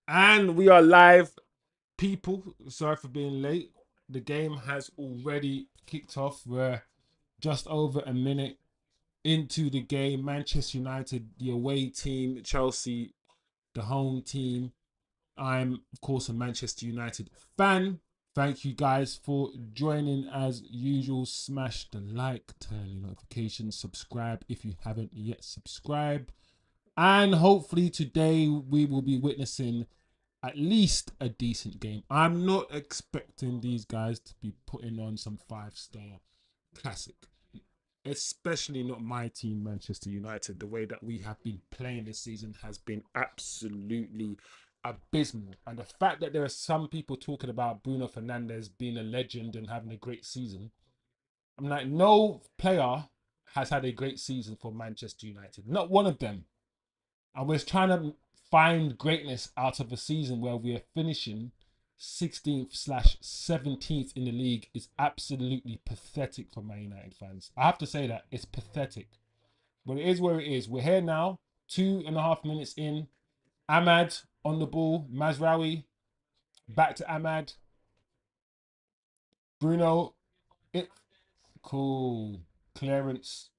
And we are live, people. Sorry for being late. The game has already kicked off. We're just over a minute into the game. Manchester United, the away team, Chelsea, the home team. I'm, of course, a Manchester United fan. Thank you guys for joining as usual. Smash the like, turn your notifications, subscribe if you haven't yet subscribed. And hopefully today we will be witnessing at least a decent game. I'm not expecting these guys to be putting on some 5-star classic, especially not my team, Manchester United. The way that we have been playing this season has been absolutely abysmal. And the fact that there are some people talking about Bruno Fernandes being a legend and having a great season, I'm like, no player has had a great season for Manchester United. Not one of them. And we're trying to find greatness out of a season where we are finishing 16th/17th in the league is absolutely pathetic for Man United fans. I have to say that it's pathetic, but it is where it is. We're here now, 2.5 minutes in. AMAD on the ball, Mazraoui back to AMAD, Bruno. It cool clearance.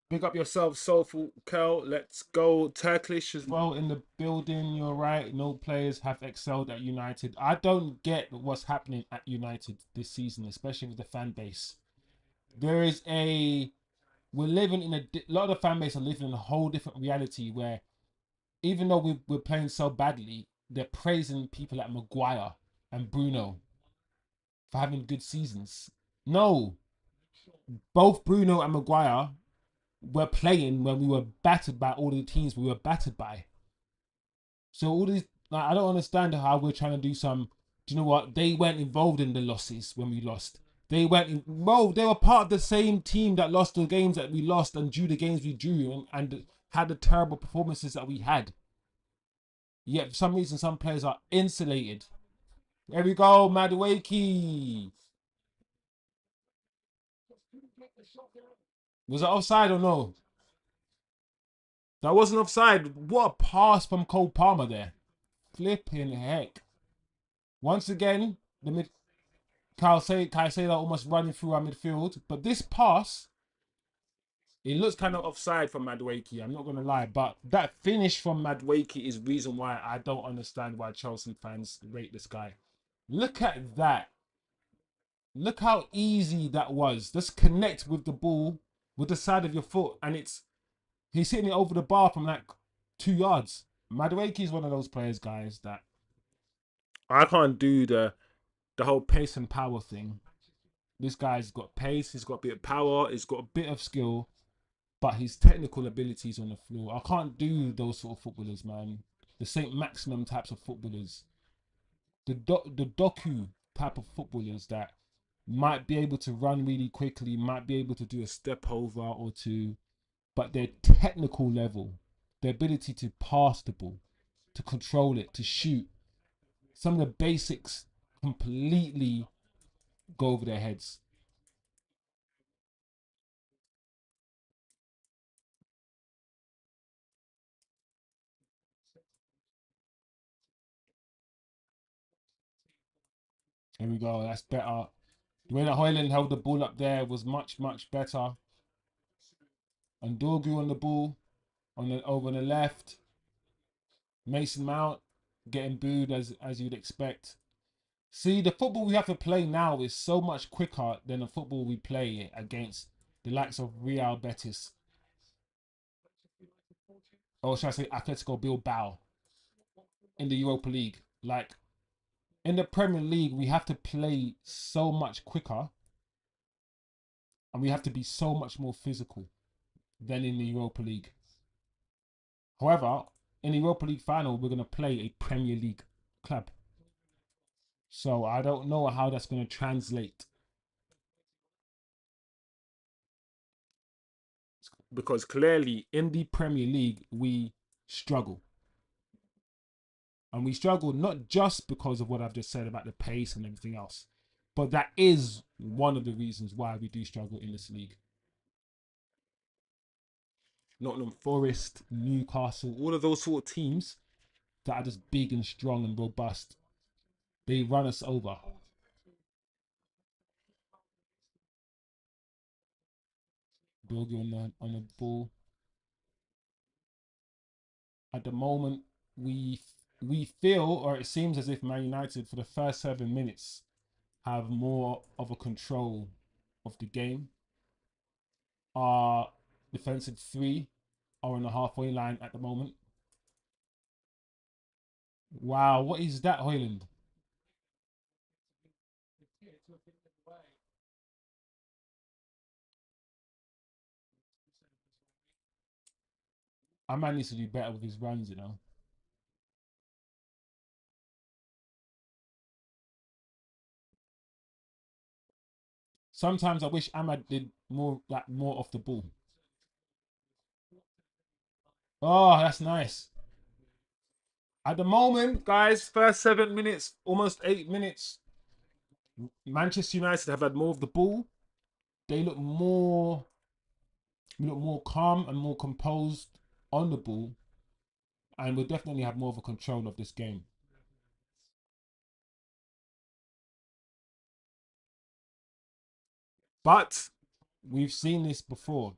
Big up yourself, Soulful Curl. Let's go. Turkish as well in the building. You're right. No players have excelled at United. I don't get what's happening at United this season, especially with the fan base. There is a. We're living in a lot of the fan base are living in a whole different reality where even though we're playing so badly, they're praising people like Maguire and Bruno for having good seasons. No, both Bruno and Maguire were playing when we were battered by all the teams we were battered by. So all these, like, I don't understand how we're trying to do some. Do you know what? They weren't involved in the losses when we lost. They weren't. Bro, they were part of the same team that lost the games that we lost and drew the games we drew and had the terrible performances that we had. Yet for some reason, some players are insulated. There we go, Madueke. Was it offside or no? That wasn't offside. What a pass from Cole Palmer there. Flipping heck. Once again, the mid Caicedo almost running through our midfield. But this pass, it looks kind of offside from Madueke. I'm not gonna lie, but that finish from Madueke is reason why I don't understand why Chelsea fans rate this guy. Look at that. Look how easy that was. Just connect with the ball with the side of your foot, and he's hitting it over the bar from like 2 yards. Madueke is one of those players, guys, that I can't do the whole pace and power thing. This guy's got pace, he's got a bit of power, he's got a bit of skill, but his technical abilities on the floor. I can't do those sort of footballers, man. The Saint Maximum types of footballers, the Doku type of footballers that might be able to run really quickly, might be able to do a step over or two, but their technical level, their ability to pass the ball, to control it, to shoot, some of the basics completely go over their heads. Here we go. That's better. The way that Hojlund held the ball up there was much, much better. And Dorgu on the ball on the over on the left. Mason Mount getting booed as you'd expect. See, the football we have to play now is so much quicker than the football we play against the likes of Real Betis, or should I say Atletico Bilbao in the Europa League. Like in the Premier League, we have to play so much quicker and we have to be so much more physical than in the Europa League. However, in the Europa League final, we're going to play a Premier League club. So I don't know how that's going to translate because clearly in the Premier League, we struggle. And we struggle not just because of what I've just said about the pace and everything else, but that is one of the reasons why we do struggle in this league. Nottingham Forest, Newcastle, all of those sort of teams that are just big and strong and robust, they run us over. Bilgi on the ball. At the moment, we feel, or it seems as if Man United for the first 7 minutes have more of a control of the game. Our defensive three are on the halfway line at the moment. Wow, what is that, Hojlund? Our man needs to do better with his runs, you know. Sometimes I wish AMAD did more off the ball. Oh, that's nice. At the moment, guys, first 7 minutes, almost 8 minutes, Manchester United have had more of the ball. They look more calm and more composed on the ball, and will definitely have more of a control of this game. But we've seen this before.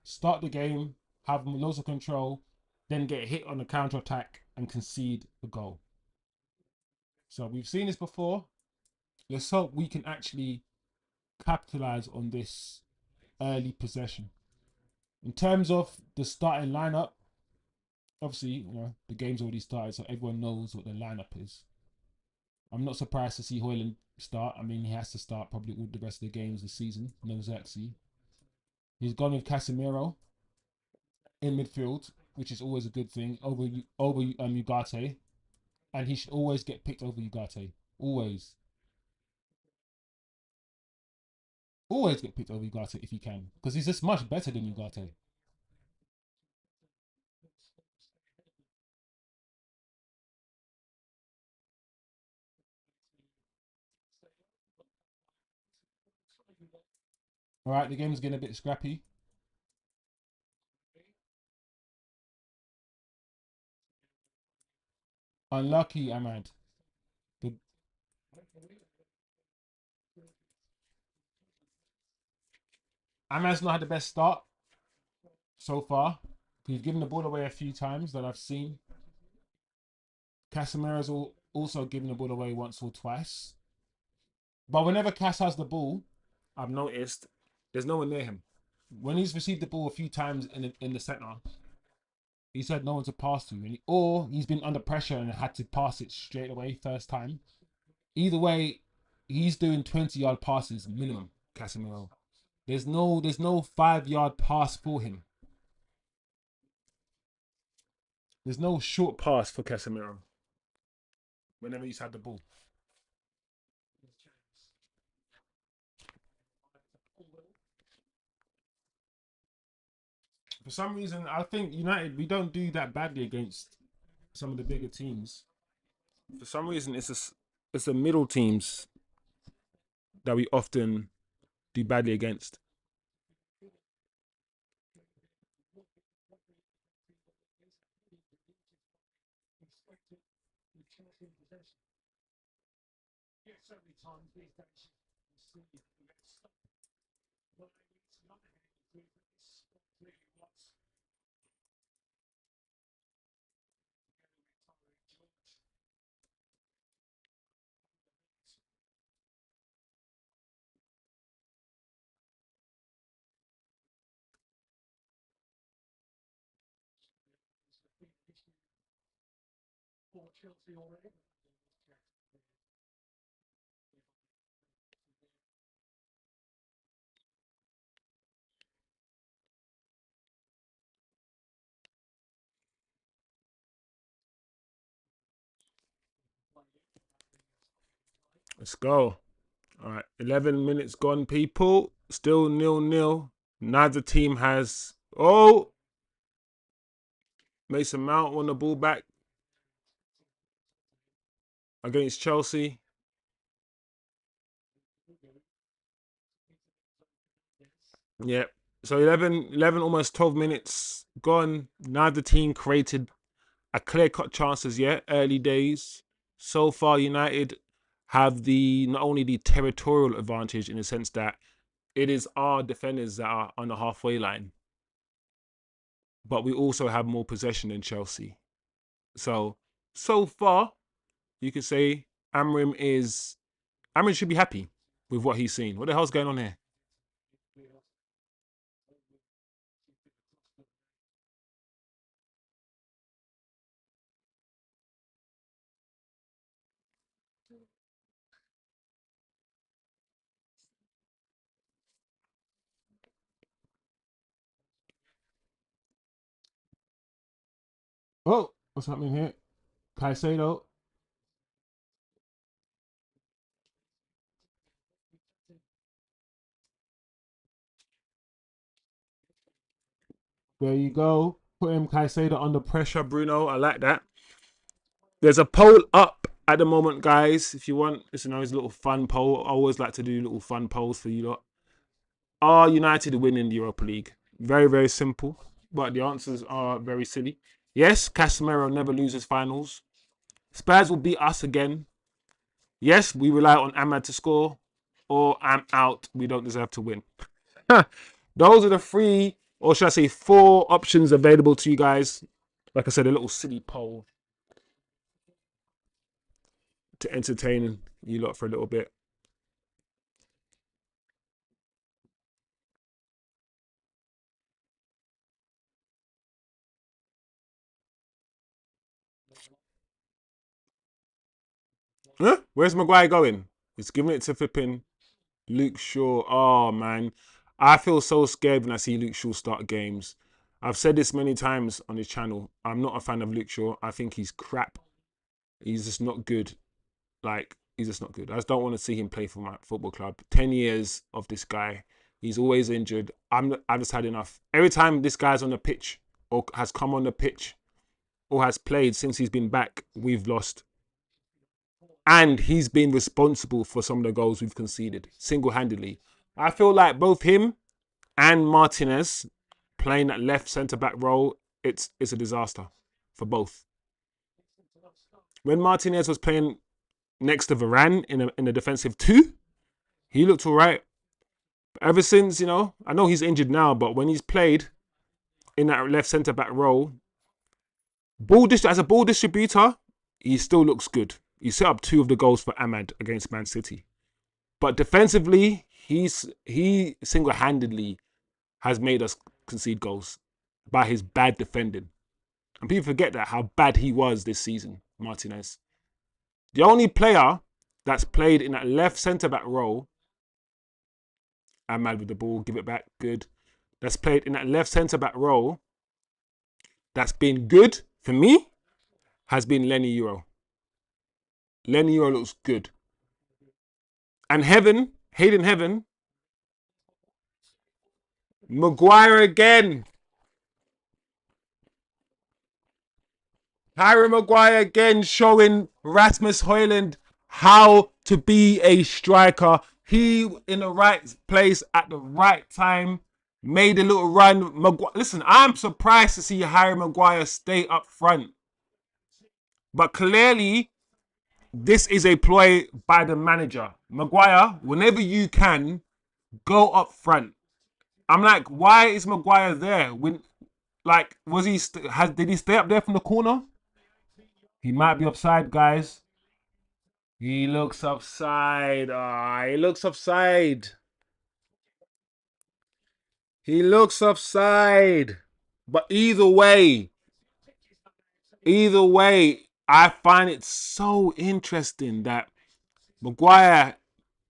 Start the game, have loads of control, then get hit on the counter attack and concede a goal. So we've seen this before. Let's hope we can actually capitalize on this early possession. In terms of the starting lineup, obviously, the game's already started, so everyone knows what the lineup is. I'm not surprised to see Hojlund start. I mean, he has to start probably all the rest of the games this season. No Zirkzee. He's gone with CASEMIRO in midfield, which is always a good thing, over Ugarte. And he should always get picked over Ugarte. Always. Always get picked over Ugarte if he can. Because he's just much better than Ugarte. Alright, the game's getting a bit scrappy. Unlucky, AMAD. The AMAD's not had the best start so far. He's given the ball away a few times that I've seen. Casemiro's also given the ball away once or twice. But whenever Cass has the ball, I've noticed there's no one near him. When he's received the ball a few times in the centre, he's had no one to pass to, or he's been under pressure and had to pass it straight away first time. Either way, he's doing 20-yard passes minimum. Casemiro. There's no 5-yard pass for him. There's no short pass for Casemiro whenever he's had the ball. For some reason, I think United, we don't do that badly against some of the bigger teams. For some reason, it's the middle teams that we often do badly against. Let's go. All right, 11 minutes gone, people. Still 0-0. Neither team has. Oh, Mason Mount won the ball back against Chelsea. Yeah. So 11, almost 12 minutes gone. Neither team created a clear-cut chances yet. Early days. So far, United have not only the territorial advantage in the sense that it is our defenders that are on the halfway line, but we also have more possession than Chelsea. So far, you could say Amrim should be happy with what he's seen. What the hell's going on here? Oh, what's happening here? Caicedo. There you go. Put him Caicedo under pressure, Bruno. I like that. There's a poll up at the moment, guys. If you want, it's a nice little fun poll. I always like to do little fun polls for you lot. Are United winning the Europa League? Very, very simple. But the answers are very silly. Yes, Casemiro never loses finals. Spurs will beat us again. Yes, we rely on AMAD to score. Or I'm out. We don't deserve to win. Those are the three, or should I say 4 options available to you guys. Like I said, a little silly poll to entertain you lot for a little bit. Huh? Where's Maguire going? He's giving it to flipping Luke Shaw. Oh, man. I feel so scared when I see Luke Shaw start games. I've said this many times on this channel. I'm not a fan of Luke Shaw. I think he's crap. He's just not good. Like, he's just not good. I just don't want to see him play for my football club. 10 years of this guy. He's always injured. I've just had enough. Every time this guy's on the pitch or has come on the pitch or has played since he's been back, we've lost. And he's been responsible for some of the goals we've conceded single-handedly. I feel like both him and Martinez playing that left centre-back role, it's a disaster for both. When Martinez was playing next to Varane in a defensive 2, he looked all right. But ever since, I know he's injured now, but when he's played in that left centre-back role, as a ball distributor, he still looks good. He set up 2 of the goals for AMAD against Man City. But defensively, he single-handedly has made us concede goals by his bad defending. And people forget that, how bad he was this season, Martinez. The only player that's played in that left centre-back role, AMAD with the ball, give it back, good. That's played in that left centre-back role, that's been good for me, has been Lenny Euro. Lenny Euro looks good. And Hayden Heaven, Maguire again. Harry Maguire again showing Rasmus Hojlund how to be a striker. He in the right place at the right time. Made a little run. Listen, I'm surprised to see Harry Maguire stay up front. But clearly, this is a ploy by the manager. Maguire, whenever you can, go up front. I'm like, why is Maguire there? Did he stay up there from the corner? He might be offside, guys. He looks offside. He looks offside. He looks offside. But either way, I find it so interesting that Maguire,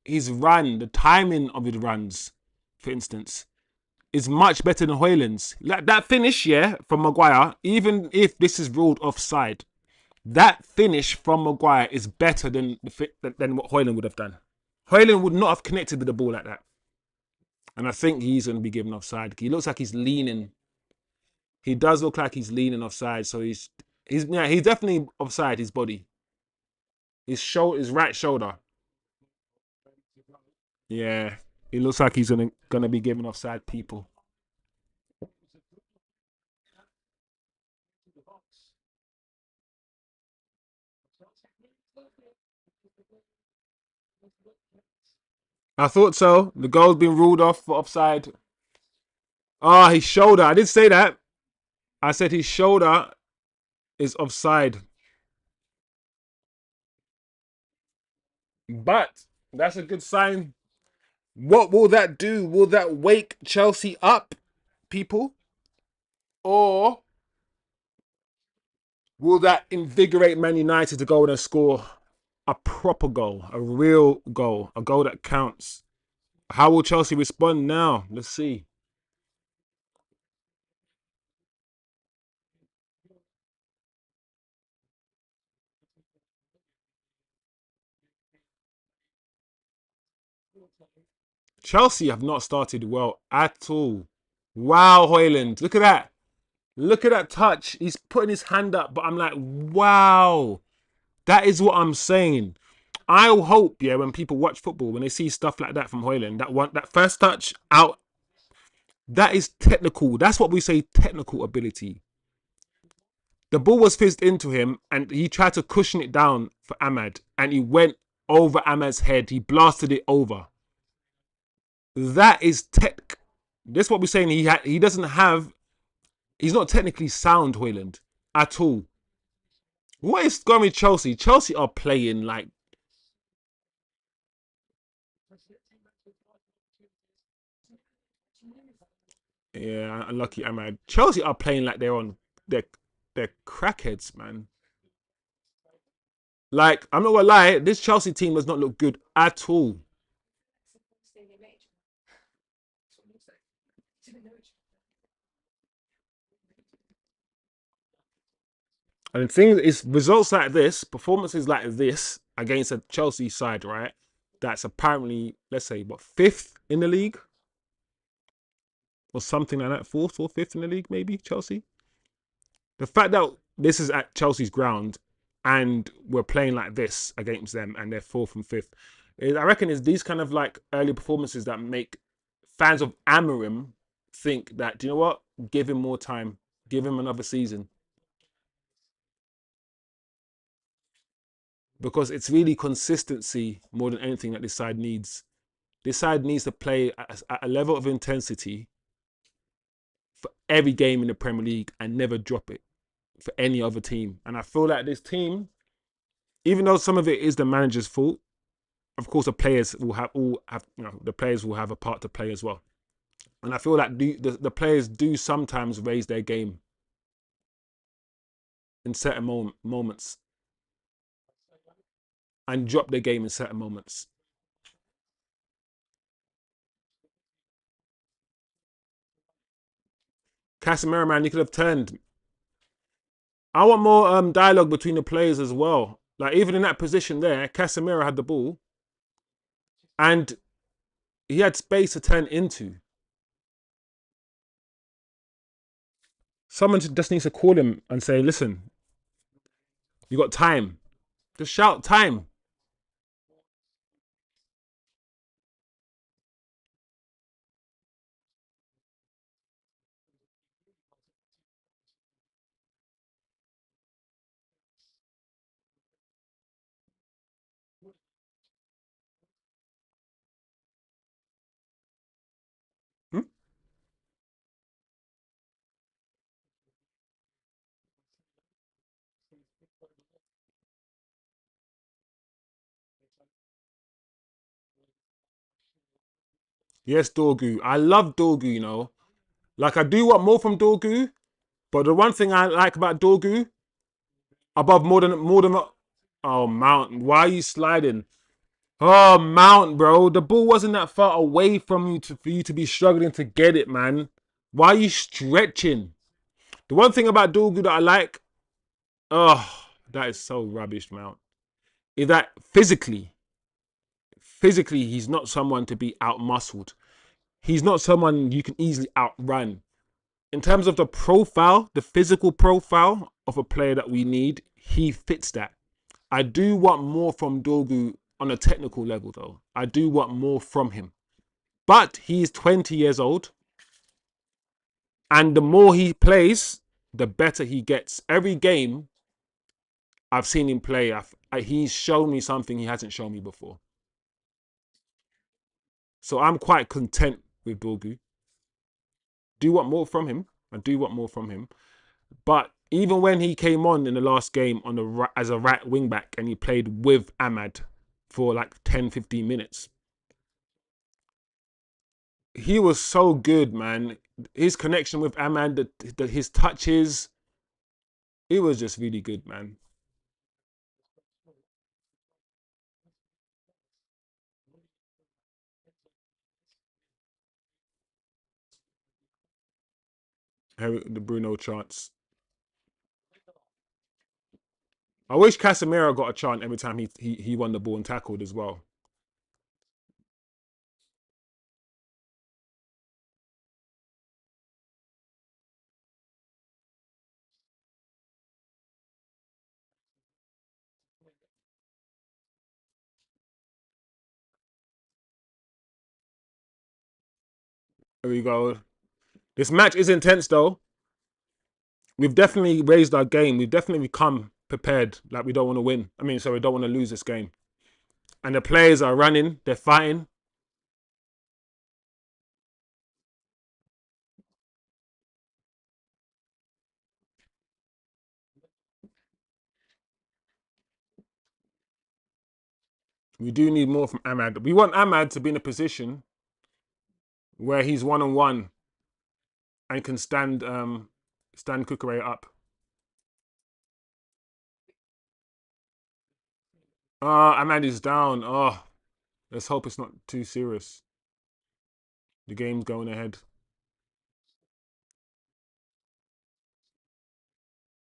his run, the timing of his runs, for instance, is much better than Hojlund's. Like that finish, from Maguire, even if this is ruled offside, that finish from Maguire is better than what Hojlund would have done. Hojlund would not have connected with the ball like that. And I think he's going to be given offside. He looks like he's leaning. He does look like he's leaning offside, so he's yeah, he's definitely offside. His body, his right shoulder. Yeah, it looks like he's gonna be giving offside people. I thought so. The goal's been ruled off for offside. Ah, his shoulder. I did say that. I said his shoulder is offside. But that's a good sign. What will that do? Will that wake Chelsea up, people? Or will that invigorate Man United to go and score a proper goal, a real goal, a goal that counts? How will Chelsea respond now? Let's see. Chelsea have not started well at all. Wow, Hojlund. Look at that. Look at that touch. He's putting his hand up, but I'm like, wow. That is what I'm saying. I hope, yeah, when people watch football, when they see stuff like that from Hojlund, that first touch out, that is technical. That's what we say, technical ability. The ball was fizzed into him, and he tried to cushion it down for AMAD, and he went over AMAD's head. He blasted it over. That is tech. That's what we're saying. He doesn't have. He's not technically sound, Hojlund, at all. What is going with Chelsea? Chelsea are playing like. Yeah, unlucky AMAD. Chelsea are playing like they're they're crackheads, man. Like, I'm not gonna lie, this Chelsea team does not look good at all. And the thing is, results like this, performances like this against a Chelsea side, right? That's apparently, let's say, what, fifth in the league? Or something like that. Fourth or fifth in the league, maybe, Chelsea. The fact that this is at Chelsea's ground and we're playing like this against them and they're fourth and fifth, I reckon it's these kind of like early performances that make fans of Amarim think that, do you know what? Give him more time. Give him another season. Because it's really consistency more than anything that this side needs. This side needs to play at a level of intensity for every game in the Premier League and never drop it for any other team. And I feel like this team, even though some of it is the manager's fault, of course the players will the players will have a part to play as well. And I feel like the players do sometimes raise their game in certain moments and drop their game in certain moments. Casemiro, man, you could have turned. I want more dialogue between the players as well. Like, even in that position there, Casemiro had the ball and he had space to turn into. Someone just needs to call him and say, listen, you got time. Just shout time. Hmm? Yes, Dorgu. I love Dorgu, you know. Like, I do want more from Dorgu, but the one thing I like about Dorgu, above more than oh, Mount, why are you sliding? Oh, Mount, bro. The ball wasn't that far away from you for you to be struggling to get it, man. Why are you stretching? The one thing about Dorgu that I like, oh, that is so rubbish, Mount, is that physically, he's not someone to be out muscled. He's not someone you can easily outrun. in terms of the profile, the physical profile of a player that we need, he fits that. I do want more from Dorgu on a technical level, though. I do want more from him. But he's 20 years old. And the more he plays, the better he gets. Every game I've seen him play, he's shown me something he hasn't shown me before. So I'm quite content with Dorgu. Do want more from him. I do want more from him. But even when he came on in the last game on the as a right wing back and he played with AMAD for like 10, 15 minutes, he was so good, man. His connection with AMAD, his touches, it was just really good, man. The Bruno chance. I wish Casemiro got a chant every time he won the ball and tackled as well. There we go. This match is intense though. We've definitely raised our game. We've definitely come prepared. Like we don't want to win. I mean, so we don't want to lose this game. And the players are running. They're fighting. We do need more from AMAD. We want AMAD to be in a position where he's one-on-one and can stand Kukurea up. AMAD is down. Oh, let's hope it's not too serious. The game's going ahead.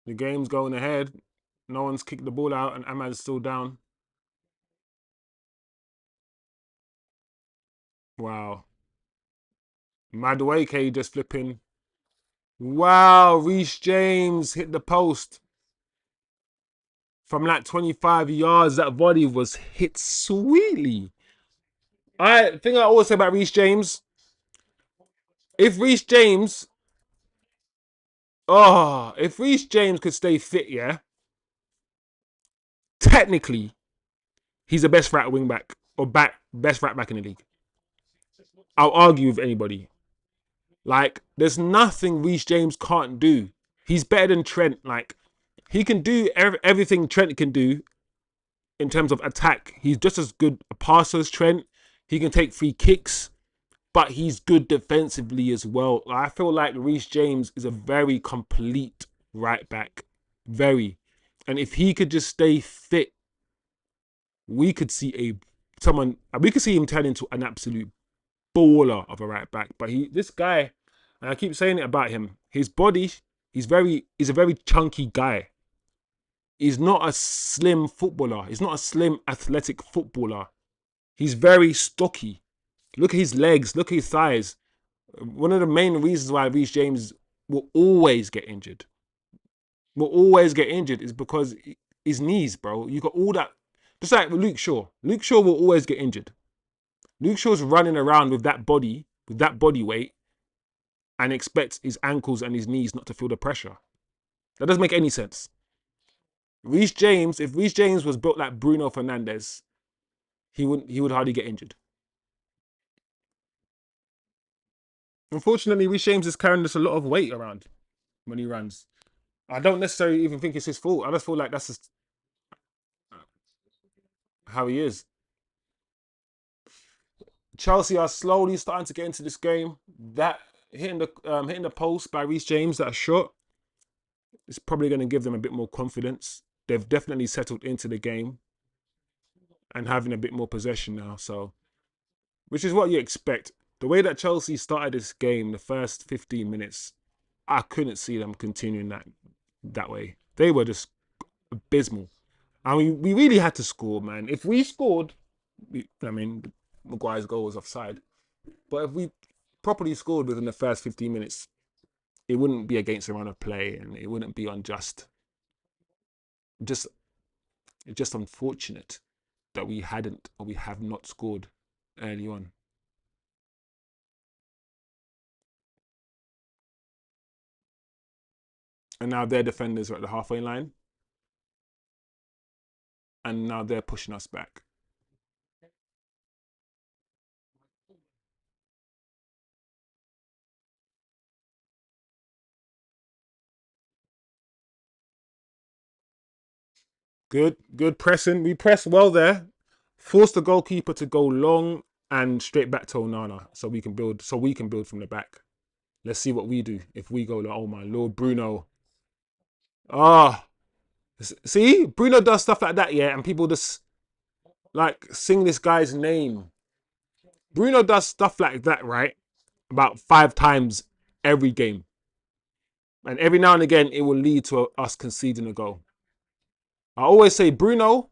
The game's going ahead. No one's kicked the ball out and AMAD's still down. Wow. Madueke just flipping. Wow, Reece James hit the post. From like 25 yards, that volley was hit sweetly. I think I always say about Reece James, if Reece James, if Reece James could stay fit, yeah, technically, he's the best right wing back or best right back in the league. I'll argue with anybody. Like, there's nothing Reece James can't do. He's better than Trent. Like, he can do everything Trent can do in terms of attack. He's just as good a passer as Trent. He can take free kicks, but he's good defensively as well. I feel like Reece James is a very complete right back. Very. And if he could just stay fit, we could see we could see him turn into an absolute baller of a right back. But this guy, and I keep saying it about him, his body, he's a very chunky guy. He's not a slim footballer. He's not a slim athletic footballer. He's very stocky. Look at his legs. Look at his thighs. One of the main reasons why Reece James will always get injured, is because his knees, bro. You got all that. Just like Luke Shaw. Luke Shaw will always get injured. Luke Shaw's running around with that body weight, and expects his ankles and his knees not to feel the pressure. That doesn't make any sense. If Reece James was built like Bruno Fernandes, he would hardly get injured. Unfortunately, Reece James is carrying just a lot of weight around when he runs. I don't necessarily even think it's his fault. I just feel like that's just how he is. Chelsea are slowly starting to get into this game. That hitting the post by Reece James, that shot, is probably going to give them a bit more confidence. They've definitely settled into the game and having a bit more possession now. So, which is what you expect. The way that Chelsea started this game, the first 15 minutes, I couldn't see them continuing that way. They were just abysmal. And we really had to score, man. If we scored, Maguire's goal was offside. But if we properly scored within the first 15 minutes, it wouldn't be against the run of play and it wouldn't be unjust. Just it's just unfortunate that we hadn't or we have not scored early on. And now their defenders are at the halfway line. And now they're pushing us back. Good pressing. We press well there. Force the goalkeeper to go long and straight back to Onana so we can build from the back. Let's see what we do if we go like, oh my lord, Bruno. Ah, see, Bruno does stuff like that, yeah, and people just like sing this guy's name. Bruno does stuff like that, right? About 5 times every game. And every now and again, it will lead to us conceding a goal. I always say Bruno,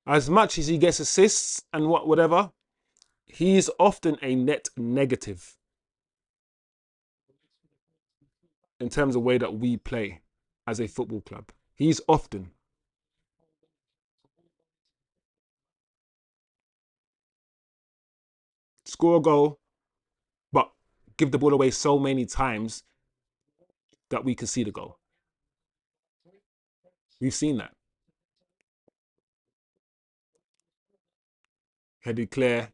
as much as he gets assists and whatever, he's often a net negative in terms of the way that we play as a football club. He's often. Score a goal, but give the ball away so many times that we concede a goal. We've seen that. Headed clear.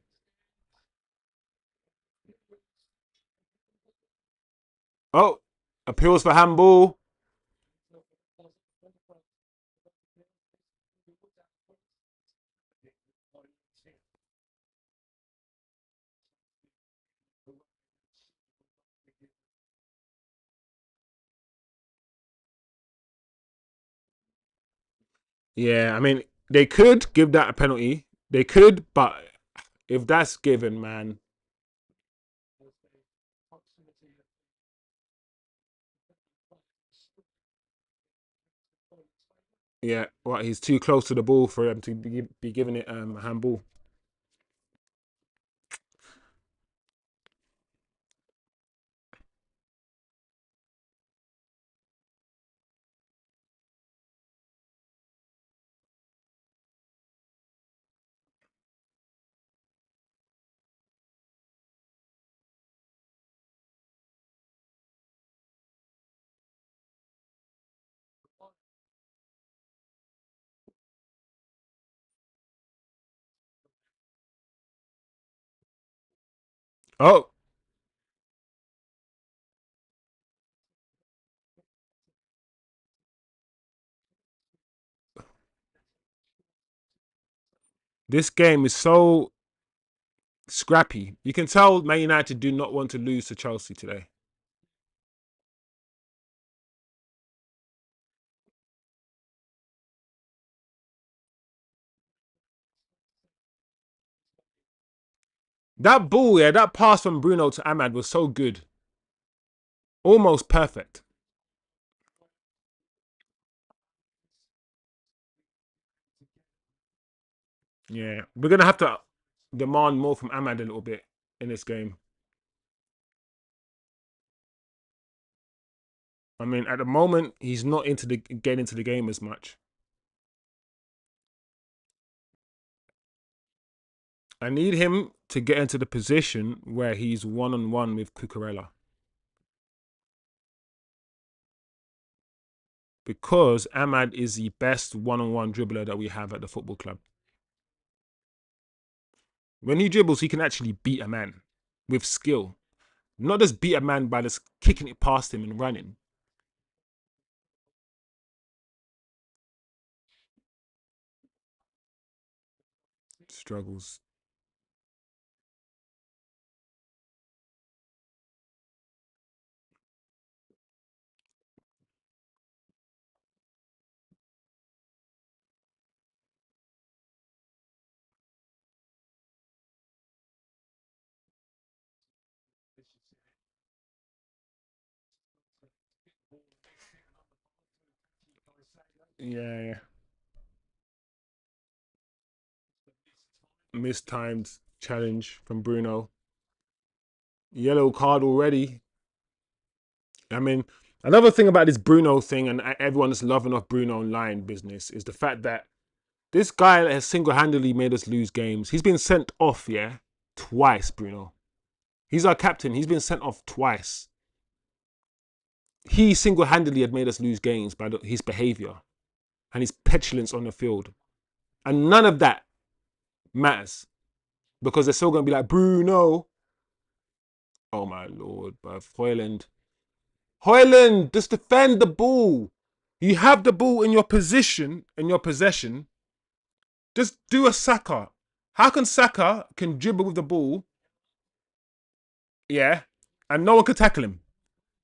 Oh, appeals for handball. Yeah, I mean, they could give that a penalty. They could, but if that's given, man. Yeah, what, he's too close to the ball for him to be giving it a handball. Oh, this game is so scrappy. You can tell Man United do not want to lose to Chelsea today. That ball, yeah, that pass from Bruno to AMAD was so good. Almost perfect. Yeah, we're going to have to demand more from AMAD a little bit in this game. I mean, at the moment, he's not getting into the game as much. I need him to get into the position where he's one-on-one with Cucurella. Because AMAD is the best one-on-one dribbler that we have at the football club. When he dribbles, he can actually beat a man with skill. Not just beat a man by just kicking it past him and running. Struggles. Yeah. Mistimed challenge from Bruno. Yellow card already. I mean, another thing about this Bruno thing and everyone's loving off Bruno online business is the fact that this guy has single-handedly made us lose games. He's been sent off, yeah, twice, Bruno. He's our captain. He's been sent off twice. He single-handedly had made us lose games by his behaviour and his petulance on the field. And none of that matters because they're still going to be like, Bruno. Oh, my Lord, bruv. Hojlund. Hojlund, just defend the ball. You have the ball in your position, in your possession. Just do a Saka. How can Saka can dribble with the ball, yeah, and no one can tackle him?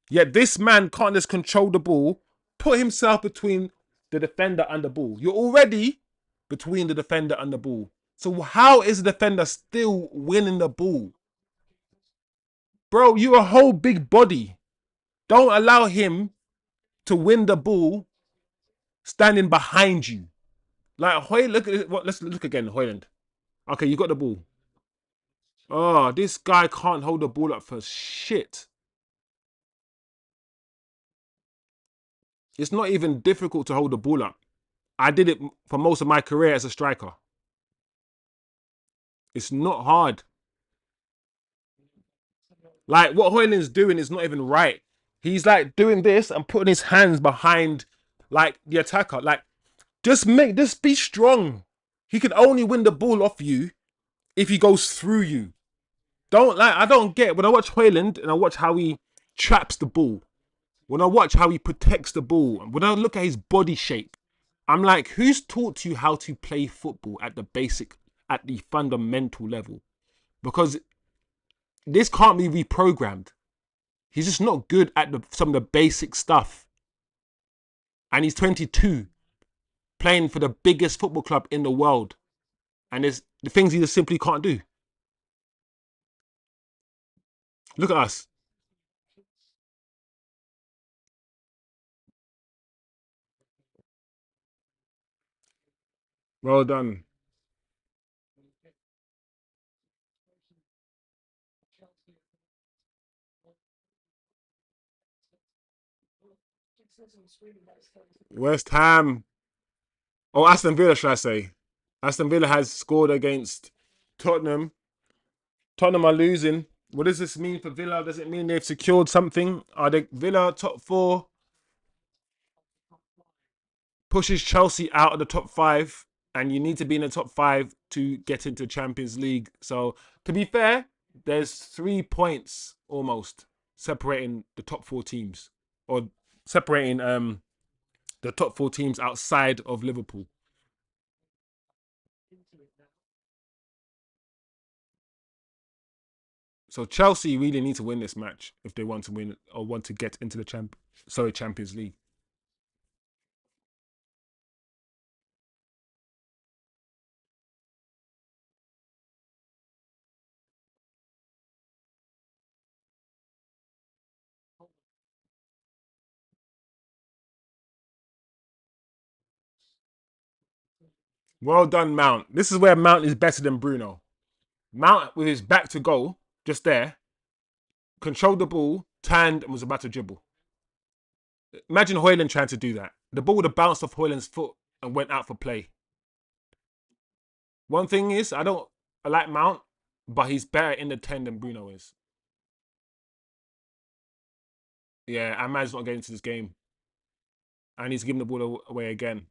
Yet this man can't just control the ball, put himself between the defender and the ball. You're already between the defender and the ball. So how is the defender still winning the ball? Bro, you're a whole big body. Don't allow him to win the ball standing behind you. Like, look at it. Let's look again, Hojlund. Okay, you got the ball. Oh, this guy can't hold the ball up for shit. It's not even difficult to hold the ball up. I did it for most of my career as a striker. It's not hard. Like, what Hojlund's doing is not even right. He's like doing this and putting his hands behind like the attacker. Like, just be strong. He can only win the ball off you if he goes through you. I don't get when I watch Hojlund and I watch how he traps the ball. When I watch how he protects the ball, when I look at his body shape, I'm like, who's taught you how to play football at the fundamental level? Because this can't be reprogrammed. He's just not good at some of the basic stuff. And he's 22, playing for the biggest football club in the world. And there's the things he just simply can't do. Look at us. Well done. West Ham. Oh, Aston Villa, should I say. Aston Villa has scored against Tottenham. Tottenham are losing. What does this mean for Villa? Does it mean they've secured something? Are they Villa top four? Pushes Chelsea out of the top five, and you need to be in the top five to get into Champions League. So, to be fair, there's 3 points almost separating the top four teams, or separating the top four teams outside of Liverpool. So Chelsea really need to win this match if they want to win or want to get into the Champions League. Well done, Mount. This is where Mount is better than Bruno. Mount with his back to goal, just there, controlled the ball, turned and was about to dribble. Imagine Hojlund trying to do that. The ball would have bounced off Hojlund's foot and went out for play. One thing is, I like Mount, but he's better in the 10 than Bruno is. Yeah, AMAD's not getting to this game. And he's giving the ball away again.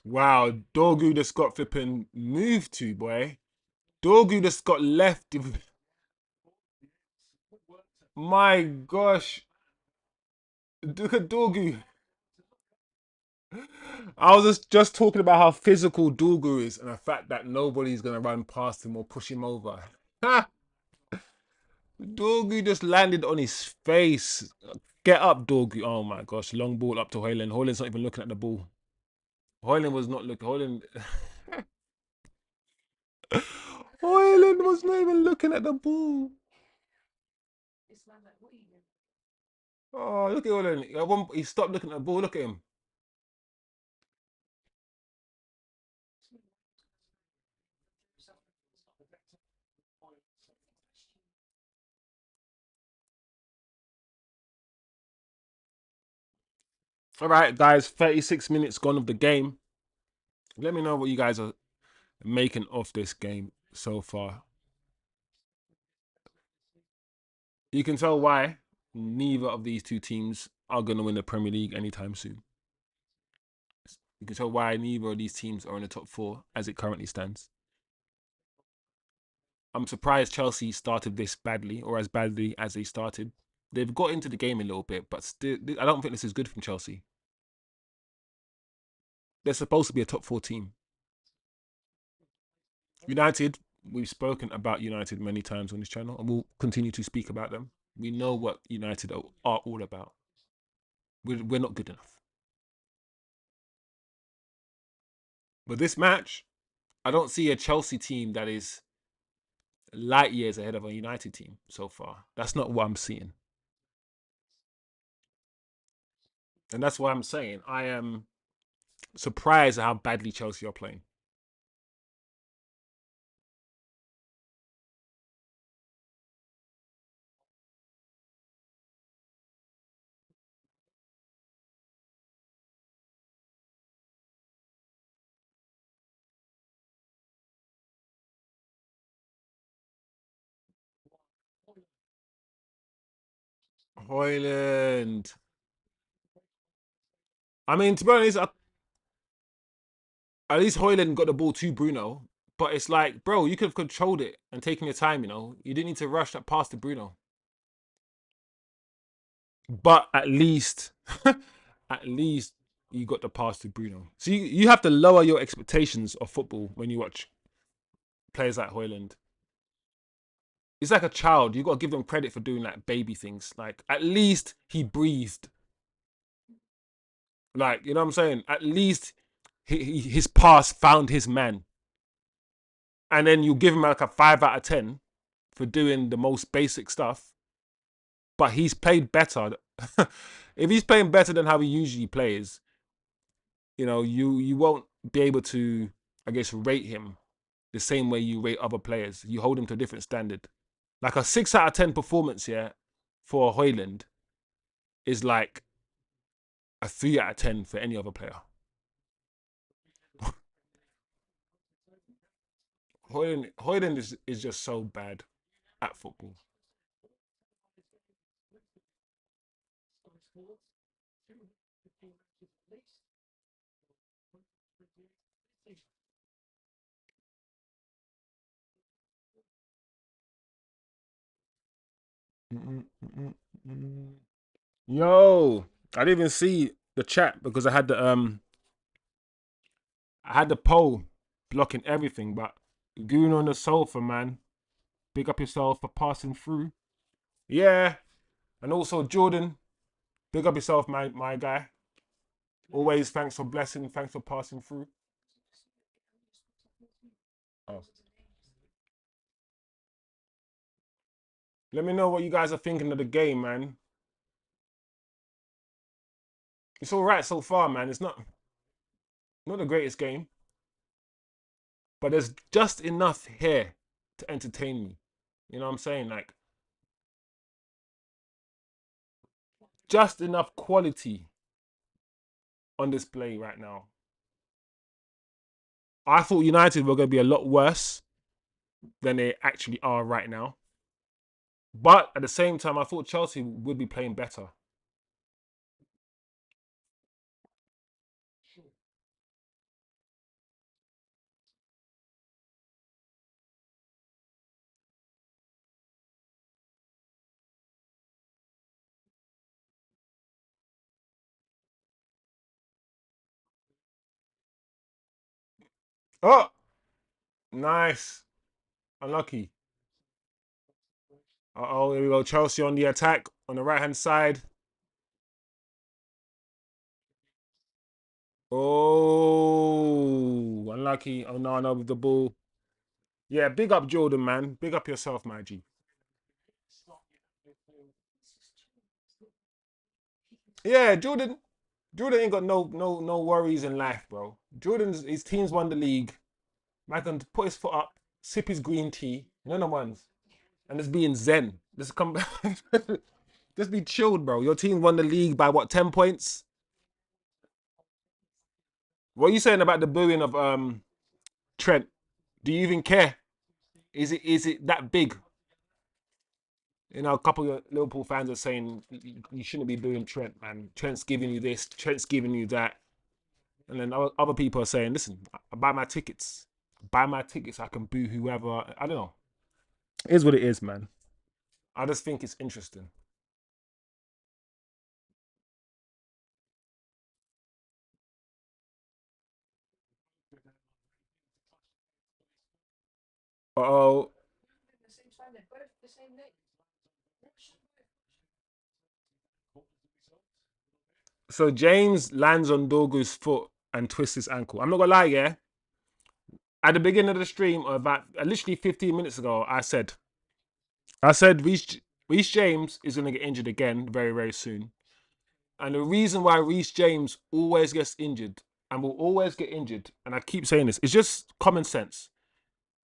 Wow, Dorgu just got flipping moved to, boy. Dorgu just got left. My gosh. Look at Dorgu. I was just talking about how physical Dorgu is and the fact that nobody's going to run past him or push him over. Ha! Dorgu just landed on his face. Get up, Dorgu. Oh my gosh. Long ball up to Hojlund. Hojlund's not even looking at the ball. Hojlund was not looking. Hojlund was not even looking at the ball. Oh, look at Hojlund. He stopped looking at the ball. Look at him. All right, guys. 36 minutes gone of the game. Let me know what you guys are making of this game so far. You can tell why neither of these two teams are going to win the Premier League anytime soon. You can tell why neither of these teams are in the top four as it currently stands. I'm surprised Chelsea started this badly, or as badly as they started. They've got into the game a little bit, but still, I don't think this is good from Chelsea. They're supposed to be a top four team. United, we've spoken about United many times on this channel, and we'll continue to speak about them. We know what United are all about. We're not good enough. But this match, I don't see a Chelsea team that is light years ahead of a United team so far. That's not what I'm seeing. And that's why I'm saying I am surprised at how badly Chelsea are playing. Hojlund. I mean, to be honest, at least Hojlund got the ball to Bruno. But it's like, bro, you could have controlled it and taken your time, you know? You didn't need to rush that pass to Bruno. But at least, at least you got the pass to Bruno. So you have to lower your expectations of football when you watch players like Hojlund. It's like a child. You got to give them credit for doing like baby things. Like at least he breathed. Like, you know what I'm saying? At least his pass found his man. And then you give him like a 5 out of 10 for doing the most basic stuff. But he's played better. If he's playing better than how he usually plays, you know, you won't be able to, I guess, rate him the same way you rate other players. You hold him to a different standard. Like a 6 out of 10 performance here for Hojlund is like a 3 out of 10 for any other player. Hojlund is just so bad at football. Yo, I didn't even see the chat because I had the poll blocking everything. But Goon on the sofa, man, big up yourself for passing through. Yeah, and also Jordan, big up yourself, my guy. Always thanks for blessing, thanks for passing through. Oh. Let me know what you guys are thinking of the game, man. It's all right so far, man. It's not the greatest game, but there's just enough here to entertain me. You know what I'm saying? Like just enough quality on display right now. I thought United were going to be a lot worse than they actually are right now. But at the same time, I thought Chelsea would be playing better. Oh, nice. Unlucky. Uh-oh, here we go. Chelsea on the attack on the right-hand side. Oh, unlucky. Oh, no, with the ball. Yeah, big up Jordan, man. Big up yourself, my G. Yeah, Jordan ain't got no worries in life, bro. Jordan's his team's won the league. Man can put his foot up, sip his green tea, none of ones, and just be in zen. Just come, just be chilled, bro. Your team won the league by what, 10 points? What are you saying about the booing of Trent? Do you even care? Is it that big? You know, a couple of Liverpool fans are saying you shouldn't be booing Trent, man. Trent's giving you this, Trent's giving you that. And then other people are saying, listen, I buy my tickets. Buy my tickets. I can boo whoever. I don't know. It is what it is, man. I just think it's interesting. Oh, so James lands on Dorgu's foot and twists his ankle. I'm not gonna lie, yeah. At the beginning of the stream, or about literally 15 minutes ago, I said Reece James is gonna get injured again very very soon. And the reason why Reece James always gets injured and will always get injured, and I keep saying this, it's just common sense.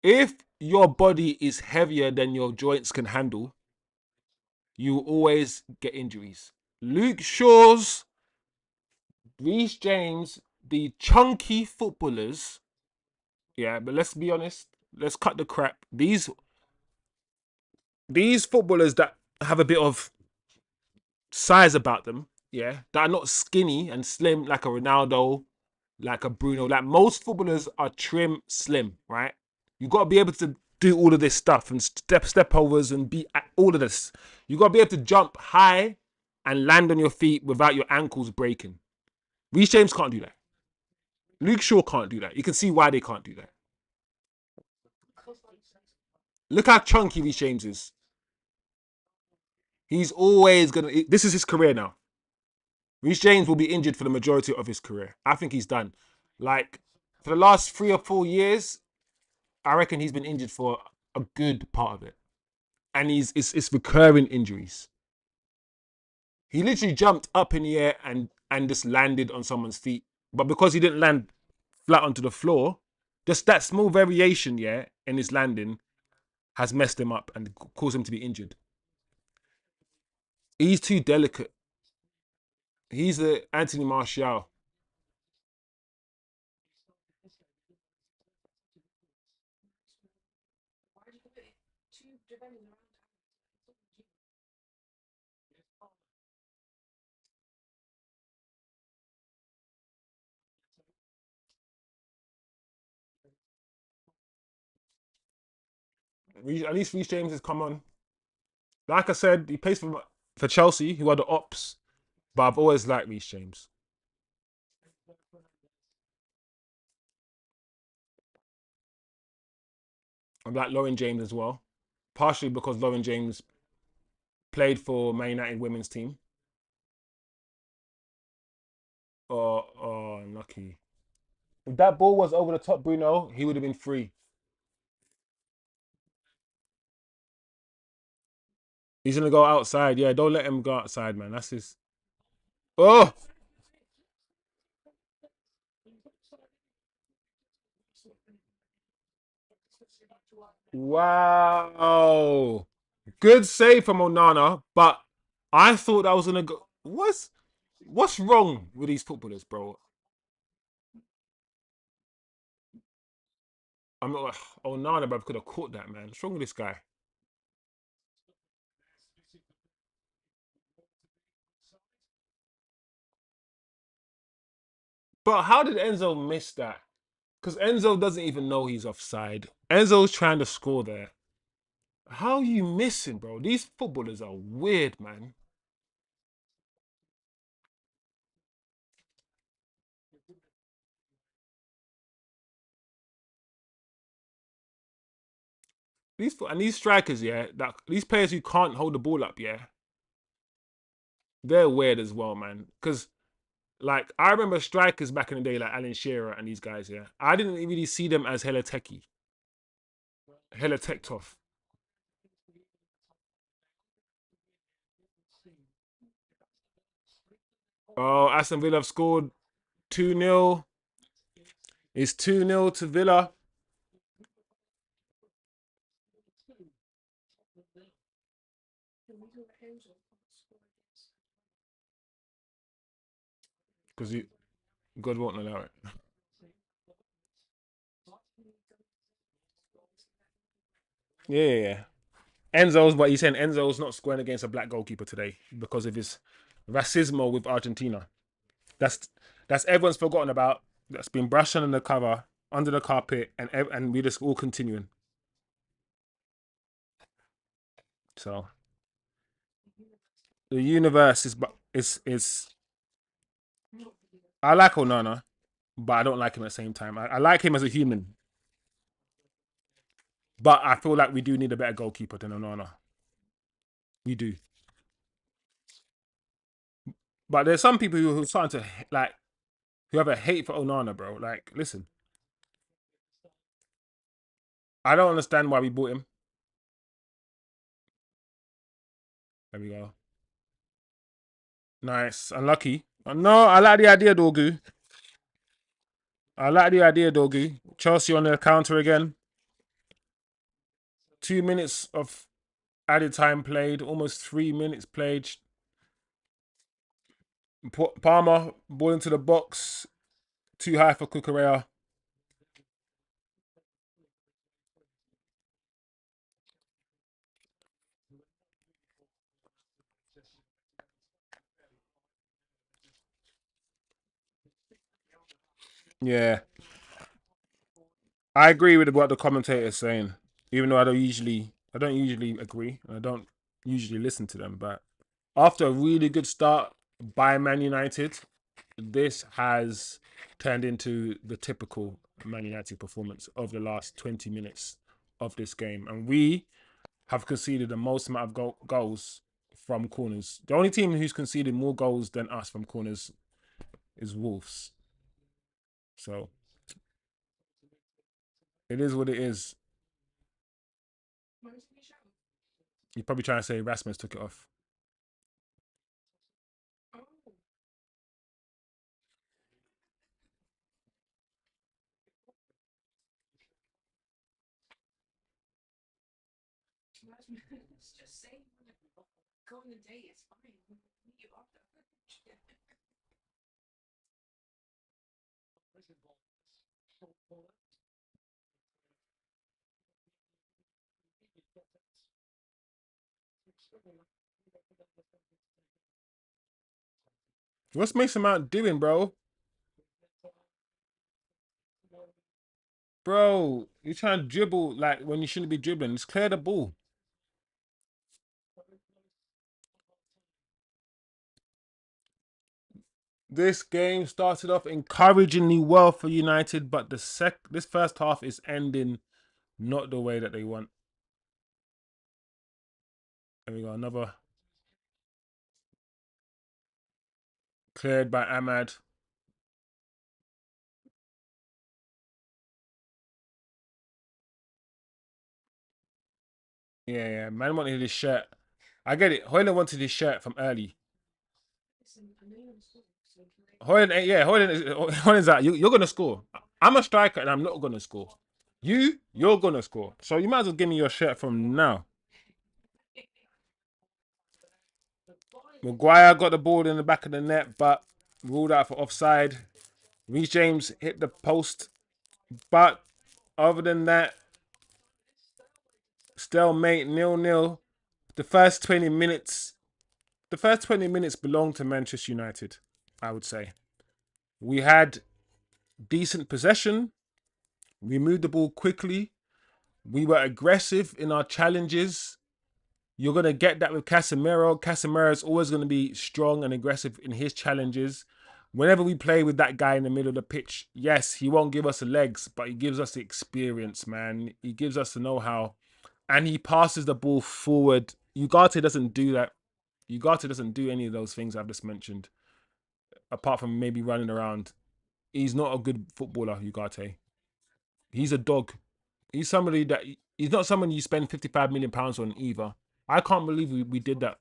If your body is heavier than your joints can handle, you will always get injuries. Luke Shaw's, Reece James, the chunky footballers, yeah, but let's be honest, let's cut the crap. These footballers that have a bit of size about them, yeah, that are not skinny and slim like a Ronaldo, like a Bruno. Like most footballers are trim, slim, right? You got to be able to do all of this stuff and step overs and be all of this. You got to be able to jump high and land on your feet without your ankles breaking. Reece James can't do that. Luke Shaw can't do that. You can see why they can't do that. Look how chunky Reece James is. He's always gonna. This is his career now. Reece James will be injured for the majority of his career. I think he's done. Like for the last 3 or 4 years, I reckon he's been injured for a good part of it, and it's recurring injuries. He literally jumped up in the air and just landed on someone's feet, but because he didn't land flat onto the floor, just that small variation, yeah, in his landing has messed him up and caused him to be injured. He's too delicate. He's the Anthony Martial. At least Reece James has come on. Like I said, he plays for Chelsea, who are the ops, but I've always liked Reece James. I like Lauren James as well, partially because Lauren James played for Man United women's team. Oh, lucky. If that ball was over the top, Bruno, he would have been free. He's gonna go outside. Yeah, don't let him go outside, man. That's his. Oh, wow. Good save from Onana, but I thought that was gonna go. What's wrong with these footballers, bro? I'm not. Onana, bro, could have caught that, man. What's wrong with this guy? But how did Enzo miss that? Because Enzo doesn't even know he's offside. Enzo's trying to score there. How are you missing, bro? These footballers are weird, man. These strikers, yeah, that these players who can't hold the ball up, yeah, they're weird as well, man. Because like I remember strikers back in the day, like Alan Shearer and these guys, yeah. I didn't really see them as hella techie, hella tech tough. Oh, Aston Villa have scored 2-0. It's 2-0 to Villa. Because God won't allow it. Yeah. Enzo's, but he's saying Enzo's not scoring against a black goalkeeper today because of his racismo with Argentina. That's everyone's forgotten about. That's been brushed under the cover, under the carpet, and we just all continuing. So the universe is. I like Onana, but I don't like him at the same time. I like him as a human, but I feel like we do need a better goalkeeper than Onana. We do. But there's some people who are starting to like who have a hate for Onana, bro. Like, listen, I don't understand why we bought him. There we go. Nice. Unlucky. No, I like the idea, Dorgu. I like the idea, Dorgu. Chelsea on the counter again. 2 minutes of added time played. Almost 3 minutes played. Palmer, ball into the box. Too high for Cucurella. Yeah. I agree with what the commentator is saying. Even though I don't usually agree. And I don't usually listen to them. But after a really good start by Man United, this has turned into the typical Man United performance of the last 20 minutes of this game. And we have conceded the most amount of goals from corners. The only team who's conceded more goals than us from corners is Wolves. So it is what it is. You're probably trying to say Rasmus took it off. What's Mason Mount doing, bro? Bro, you're trying to dribble like when you shouldn't be dribbling. Just clear the ball. This game started off encouragingly well for United, but this first half is ending not the way that they want. There we go, another cleared by AMAD. Yeah, man wanted his shirt. I get it. Hojlund wanted his shirt from early. Hojlund's like, you're gonna score. I'm a striker and I'm not gonna score. You're gonna score. So you might as well give me your shirt from now. Maguire got the ball in the back of the net, but ruled out for offside. Reece James hit the post, but other than that, stalemate 0-0. The first 20 minutes, belonged to Manchester United, I would say. We had decent possession. We moved the ball quickly. We were aggressive in our challenges. You're going to get that with Casemiro. Casemiro is always going to be strong and aggressive in his challenges. Whenever we play with that guy in the middle of the pitch, yes, he won't give us the legs, but he gives us the experience, man. He gives us the know-how. And he passes the ball forward. Ugarte doesn't do that. Ugarte doesn't do any of those things I've just mentioned, apart from maybe running around. He's not a good footballer, Ugarte. He's a dog. He's somebody that he's not someone you spend £55 million on either. I can't believe we did that.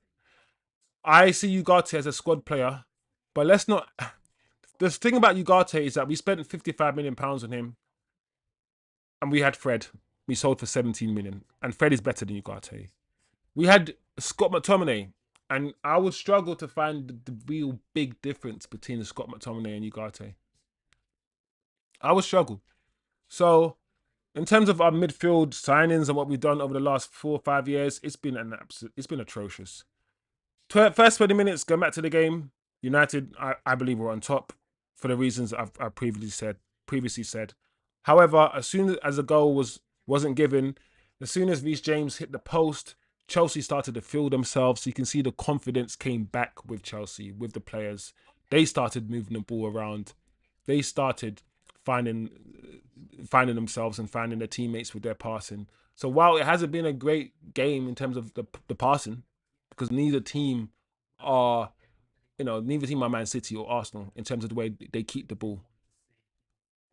I see Ugarte as a squad player, But let's not. The thing about Ugarte is that we spent £55 million on him, and we had Fred. We sold for 17 million, and Fred is better than Ugarte. We had Scott McTominay, and I would struggle to find the real big difference between Scott McTominay and Ugarte. I would struggle. So, in terms of our midfield signings and what we've done over the last 4 or 5 years, it's been atrocious. First 20 minutes, going back to the game, United, I believe, were on top for the reasons I've previously said. However, as soon as the goal wasn't given, as soon as Reece James hit the post, Chelsea started to feel themselves. You can see the confidence came back with Chelsea, with the players. They started moving the ball around. They started finding themselves and finding their teammates with their passing. So while it hasn't been a great game in terms of the passing, because neither team are Man City or Arsenal in terms of the way they keep the ball.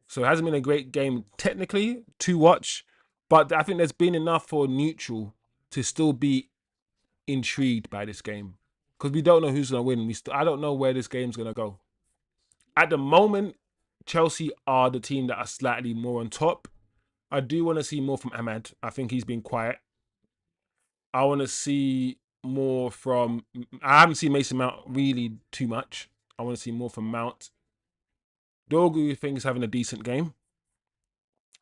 So it hasn't been a great game technically to watch, but I think there's been enough for neutral to still be intrigued by this game, because we don't know who's going to win. I don't know where this game's going to go. At the moment, Chelsea are the team that are slightly more on top. I do want to see more from AMAD. I think he's been quiet. I want to see more from. I haven't seen Mason Mount really too much. I want to see more from Mount. Dorgu, I think, is having a decent game.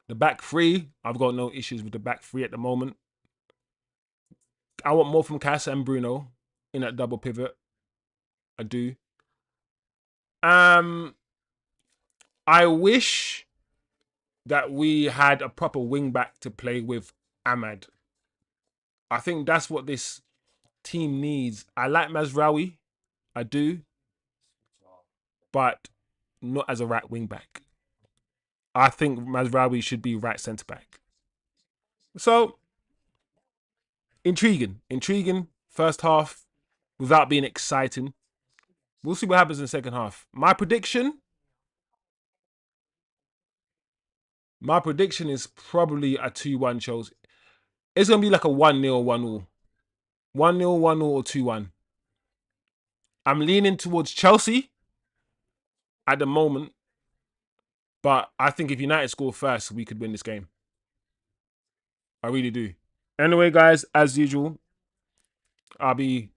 The back three, I've got no issues with the back three at the moment. I want more from Cass and Bruno in that double pivot. I do. I wish that we had a proper wing back to play with AMAD. I think that's what this team needs. I like Mazraoui, I do, but not as a right wing back. I think Mazraoui should be right centre back. So intriguing first half without being exciting. We'll see what happens in the second half. My prediction is probably a 2-1 Chelsea. It's gonna be like a 1-0, 1-0. 1-0, 1-0, or 2-1. I'm leaning towards Chelsea at the moment, but I think if United score first, we could win this game. I really do. Anyway, guys, as usual, I'll be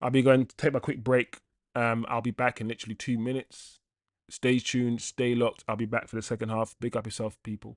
going to take my quick break. I'll be back in literally 2 minutes. Stay tuned, stay locked. I'll be back for the second half. Big up yourself, people.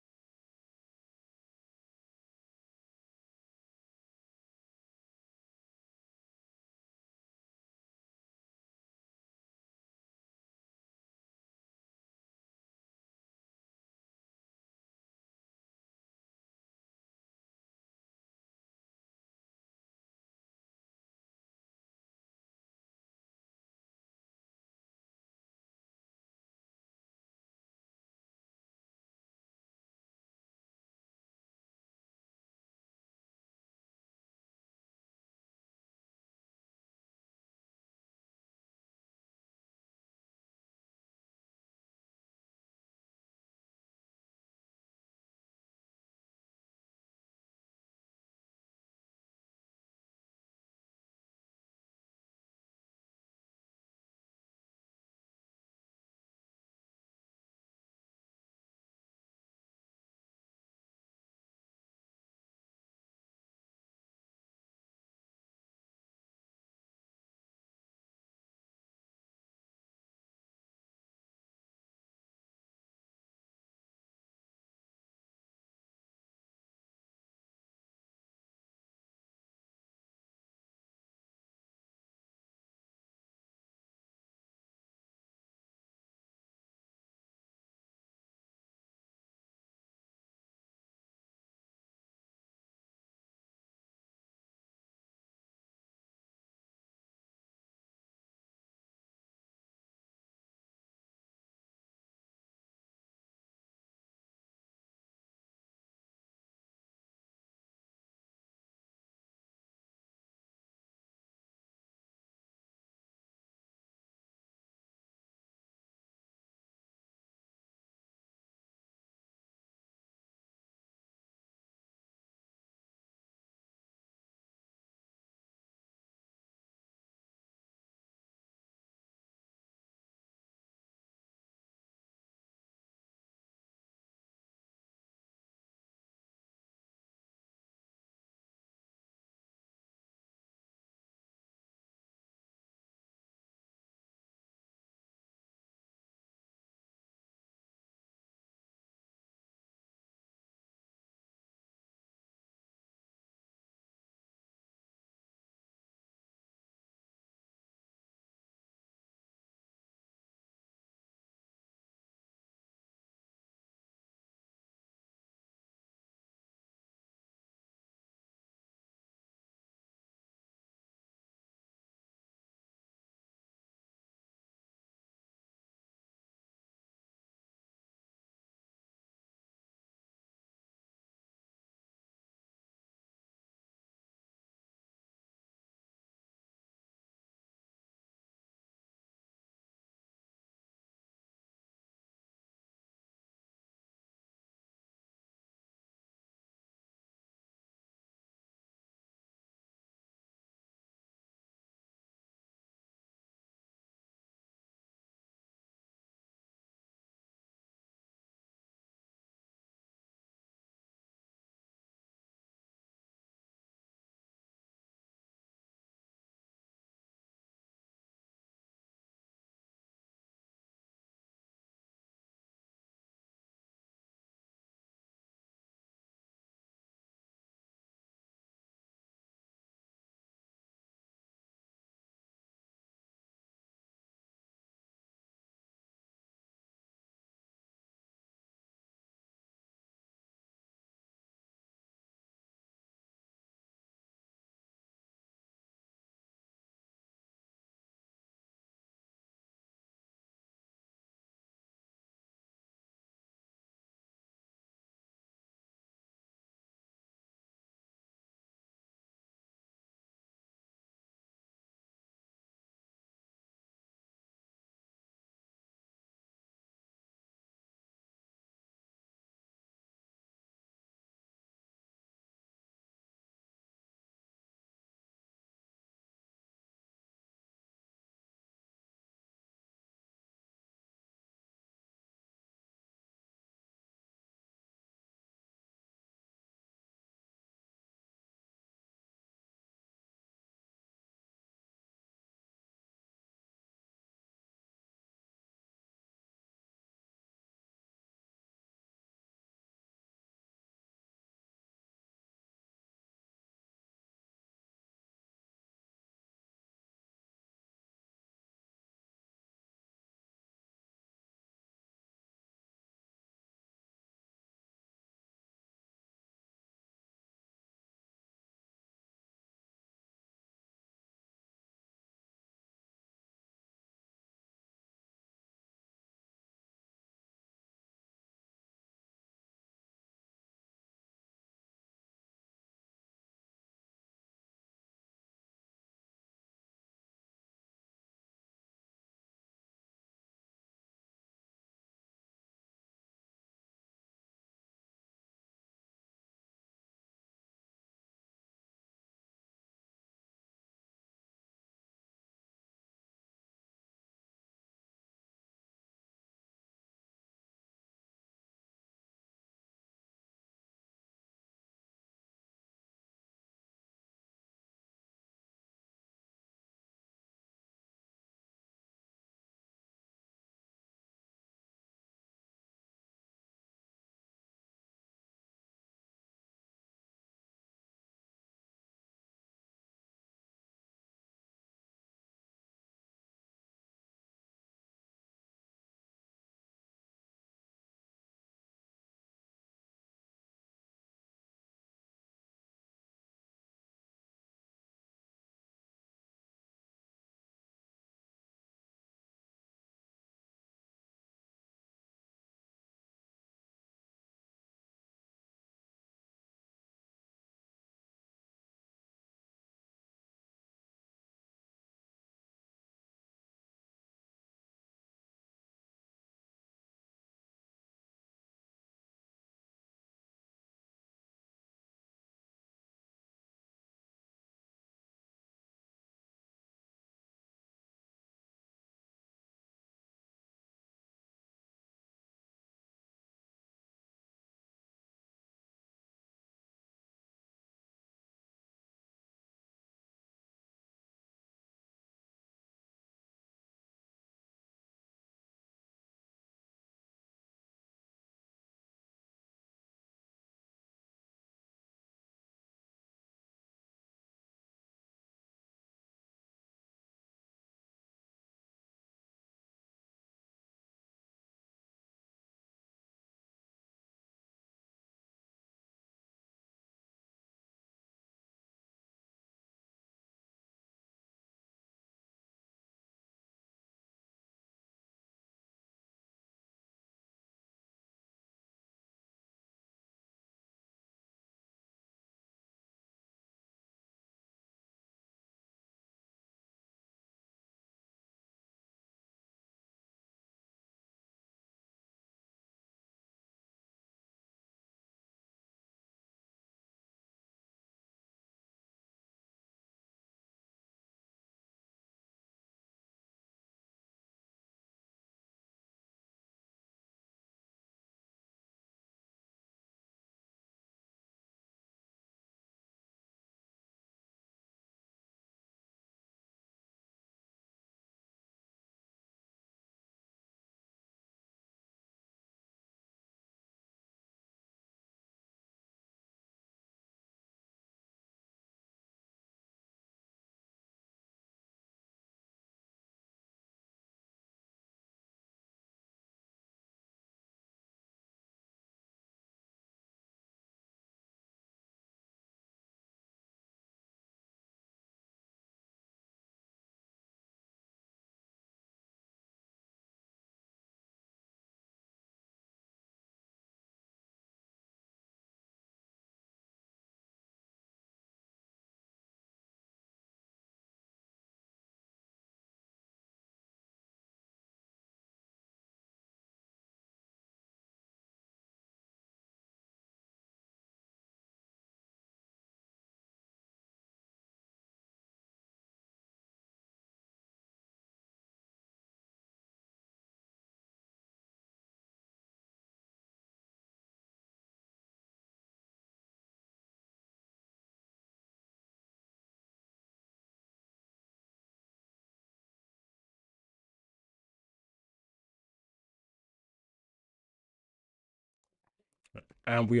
And we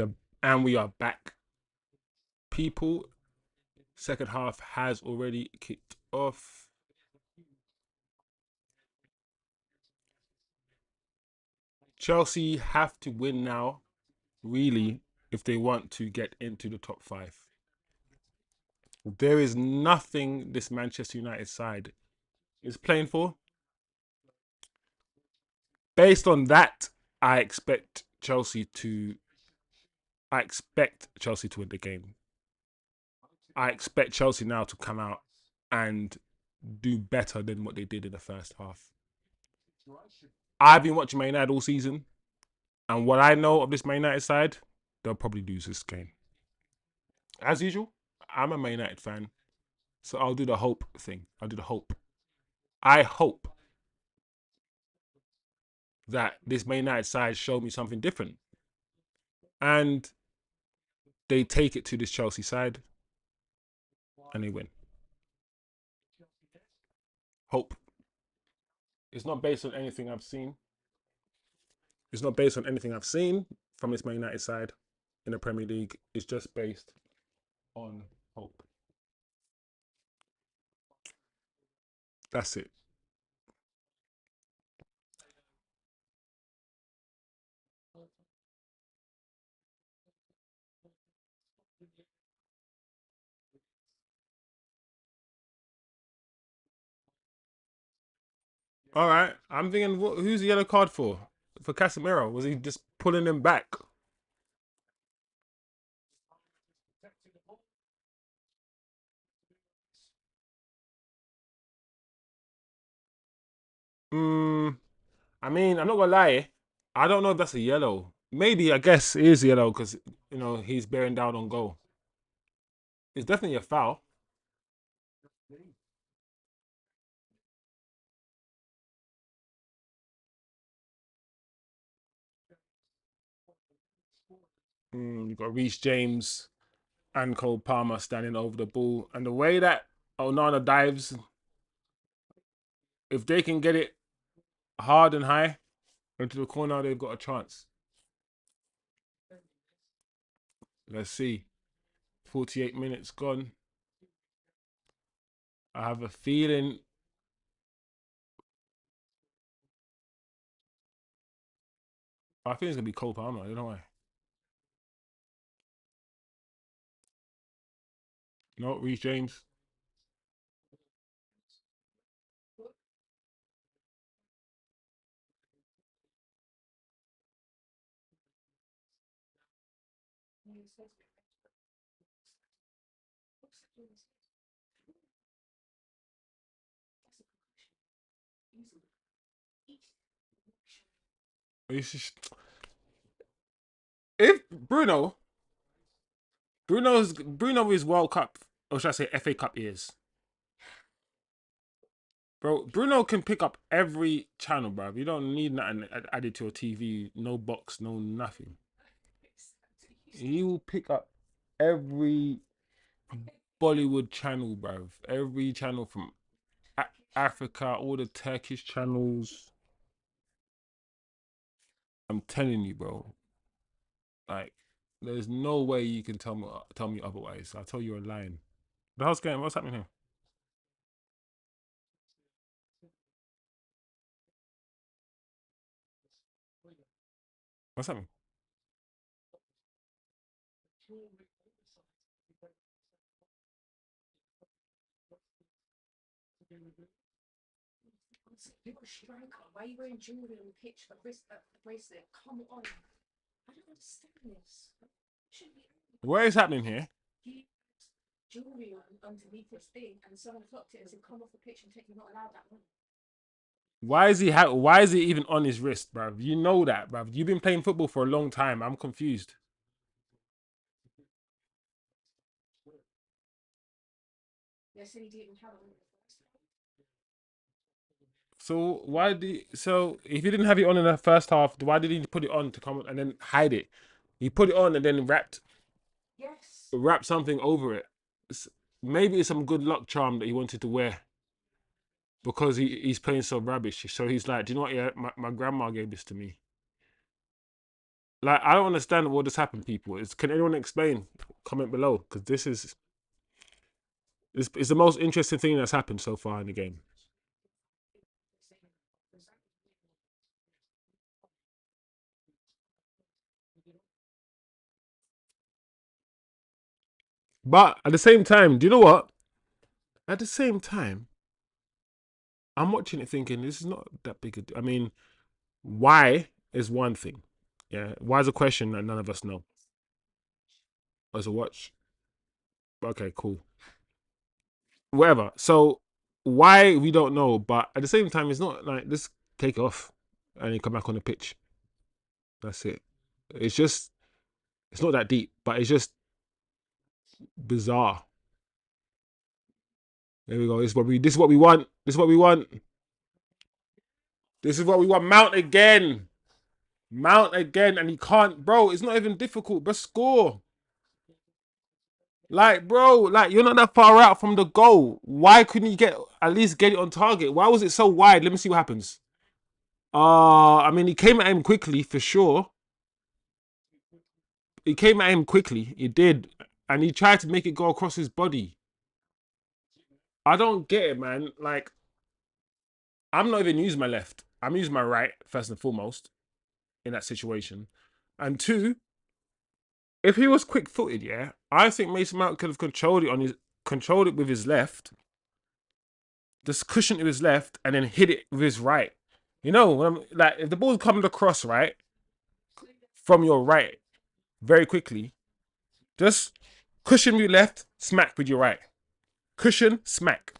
are back. People, second half has already kicked off. Chelsea have to win now, really, if they want to get into the top 5. There is nothing this Manchester United side is playing for. Based on that, I expect Chelsea to win the game. I expect Chelsea now to come out and do better than what they did in the first half. I've been watching Man United all season, and what I know of this Man United side, they'll probably lose this game. As usual, I'm a Man United fan, so I'll do the hope thing. I'll do the hope. I hope that this Man United side show me something different, and they take it to this Chelsea side, and they win. Hope. It's not based on anything I've seen. It's not based on anything I've seen from this Man United side in the Premier League. It's just based on hope. That's it. All right. I'm thinking, who's the yellow card for? For CASEMIRO? Was he just pulling him back? I mean, I'm not gonna lie. I don't know if that's a yellow. Maybe, I guess it is yellow because, he's bearing down on goal. It's definitely a foul. You've got Reece James and Cole Palmer standing over the ball. And the way that Onana dives, if they can get it hard and high into the corner, they've got a chance. Let's see. 48 minutes gone. I have a feeling. I think it's going to be Cole Palmer. I don't know why. No, Reece James. If Bruno is World Cup, or should I say FA Cup years. Bro, Bruno can pick up every channel, bro. You don't need nothing added to your TV. No box, no nothing. He will pick up every Bollywood channel, bro. Every channel from Africa, all the Turkish channels. I'm telling you, bro. Like, there's no way you can tell me otherwise. I'll tell you you're lying. The hell's going? What's happening here? What's happening? Why are you wearing jewelry on the pitch, bracelet? Come on. I don't understand this. What is happening here? He had jewelry on underneath his thing, and someone clocked it and said, "Come off the pitch and take. You're not allowed that one." Why is it even on his wrist, bruv? You know that, bruv. You've been playing football for a long time. I'm confused. They said he didn't have it. So if he didn't have it on in the first half, why did he put it on to come and then hide it? He put it on and then wrapped something over it. Maybe it's some good luck charm that he wanted to wear because he's playing so rubbish. So he's like, do you know what? Yeah, my grandma gave this to me. Like, I don't understand what just happened, people. Can anyone explain? Comment below, because this is the most interesting thing that's happened so far in the game. But at the same time, do you know what? At the same time, I'm watching it thinking this is not that big I mean, why is one thing. Yeah. Why is a question that none of us know? As a watch. Okay, cool. Whatever. So why we don't know, but at the same time, it's not like just take off and then come back on the pitch. That's it. It's just it's not that deep, but it's just bizarre. There we go. This is what we want. This is what we want. This is what we want. Mount again. Mount again. And he can't, bro. It's not even difficult, but score. Like, bro, like you're not that far out from the goal. Why couldn't you at least get it on target? Why was it so wide? Let me see what happens. I mean, he came at him quickly for sure. He came at him quickly. He did, and he tried to make it go across his body. I don't get it, man. Like, I'm not even using my left. I'm using my right first and foremost in that situation. And two, if he was quick-footed, yeah, I think Mason Mount could have controlled it with his left, just cushioned it with his left, and then hit it with his right. You know, when like if the ball's coming across right from your right very quickly, just cushion with your left, smack with your right. Cushion, smack.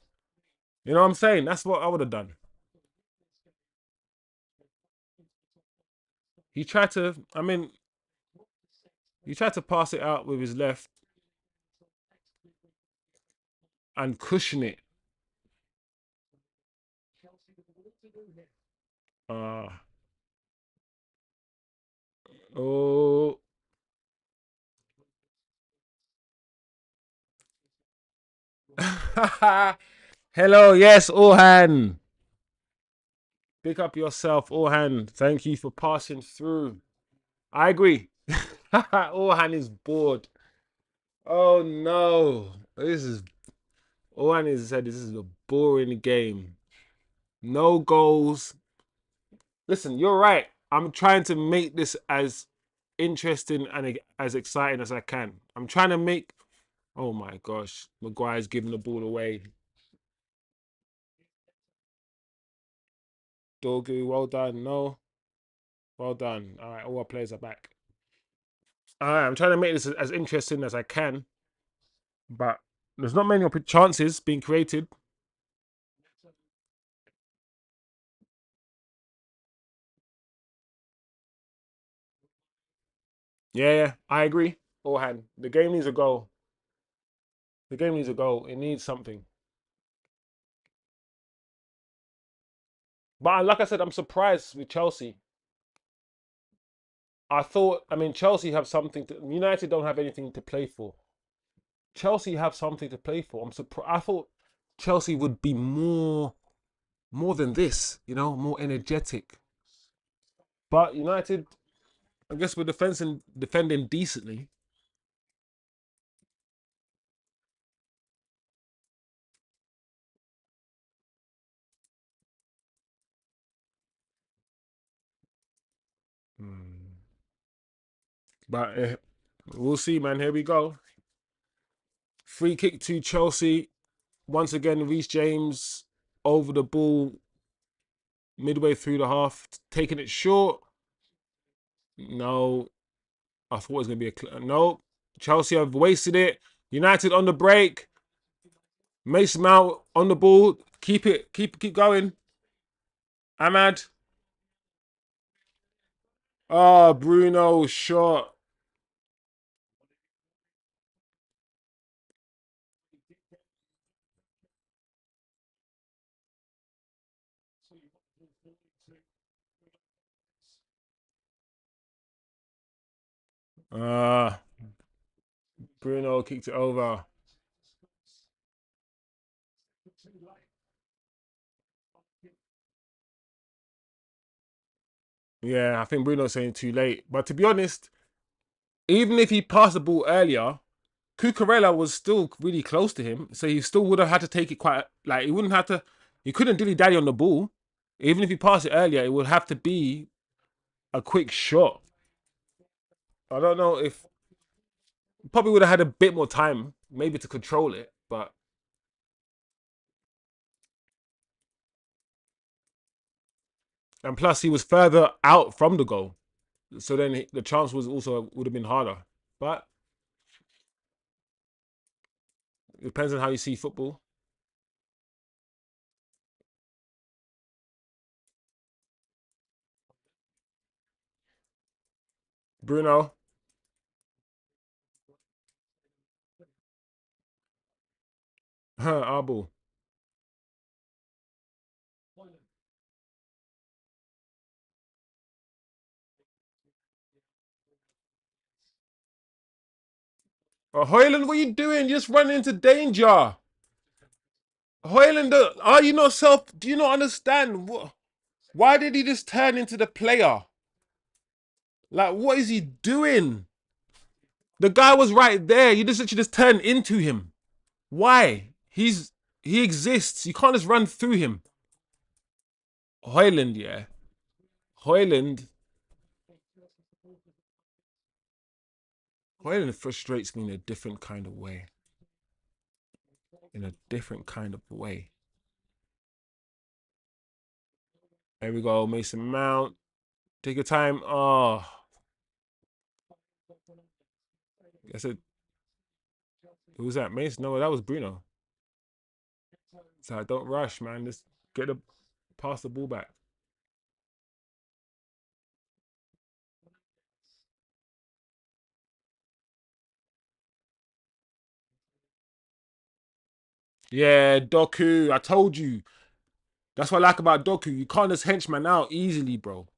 You know what I'm saying? That's what I would have done. He tried to, I mean, he tried to pass it out with his left and cushion it. Uh, oh. Hello, yes, Orhan. Pick up yourself, Orhan. Thank you for passing through. I agree. Orhan is bored. Oh no. Orhan is said this is a boring game. No goals. Listen, you're right. I'm trying to make this as interesting and as exciting as I can. I'm trying to make. Oh my gosh, Maguire's giving the ball away. Dorgu, well done. No, well done. All right, all our players are back. All right, I'm trying to make this as interesting as I can, but there's not many chances being created. Yeah, yeah, I agree. Orhan, the game needs a goal. The game needs a goal. It needs something. But like I said, I'm surprised with Chelsea. I mean, Chelsea have something to. United don't have anything to play for. Chelsea have something to play for. I'm surprised. I thought Chelsea would be more than this, more energetic. But United, I guess, we're defending decently. Hmm. But we'll see, man. Here we go. Free kick to Chelsea. Once again, Reece James over the ball midway through the half, taking it short. No, I thought it was going to be no. Chelsea have wasted it. United on the break. Mason Mount on the ball. Keep going. AMAD. Oh, Bruno shot. Ah, Bruno kicked it over. Yeah, I think Bruno's saying too late. But to be honest, even if he passed the ball earlier, Cucurella was still really close to him, so he still would have had to take it quite like he wouldn't have to. He couldn't dilly dally on the ball. Even if he passed it earlier, it would have to be a quick shot. I don't know if probably would have had a bit more time, maybe to control it, but and plus he was further out from the goal, so then the chance was also would have been harder. But it depends on how you see football. Bruno, our ball. Oh, Hoyland, what are you doing? You just running into danger. Hoyland, are you not self? Do you not understand what? Why did he just turn into the player? Like, what is he doing? The guy was right there. You just literally just turned into him. Why? He exists. You can't just run through him. Hoyland, yeah. Hoyland. Hoyland frustrates me in a different kind of way. In a different kind of way. There we go. Mason Mount. Take your time. Oh. I said, who was that? Mason? No, that was Bruno. So don't rush, man. Just get the pass the ball back. Yeah, Doku. I told you. That's what I like about Doku. You can't just henchman out easily, bro.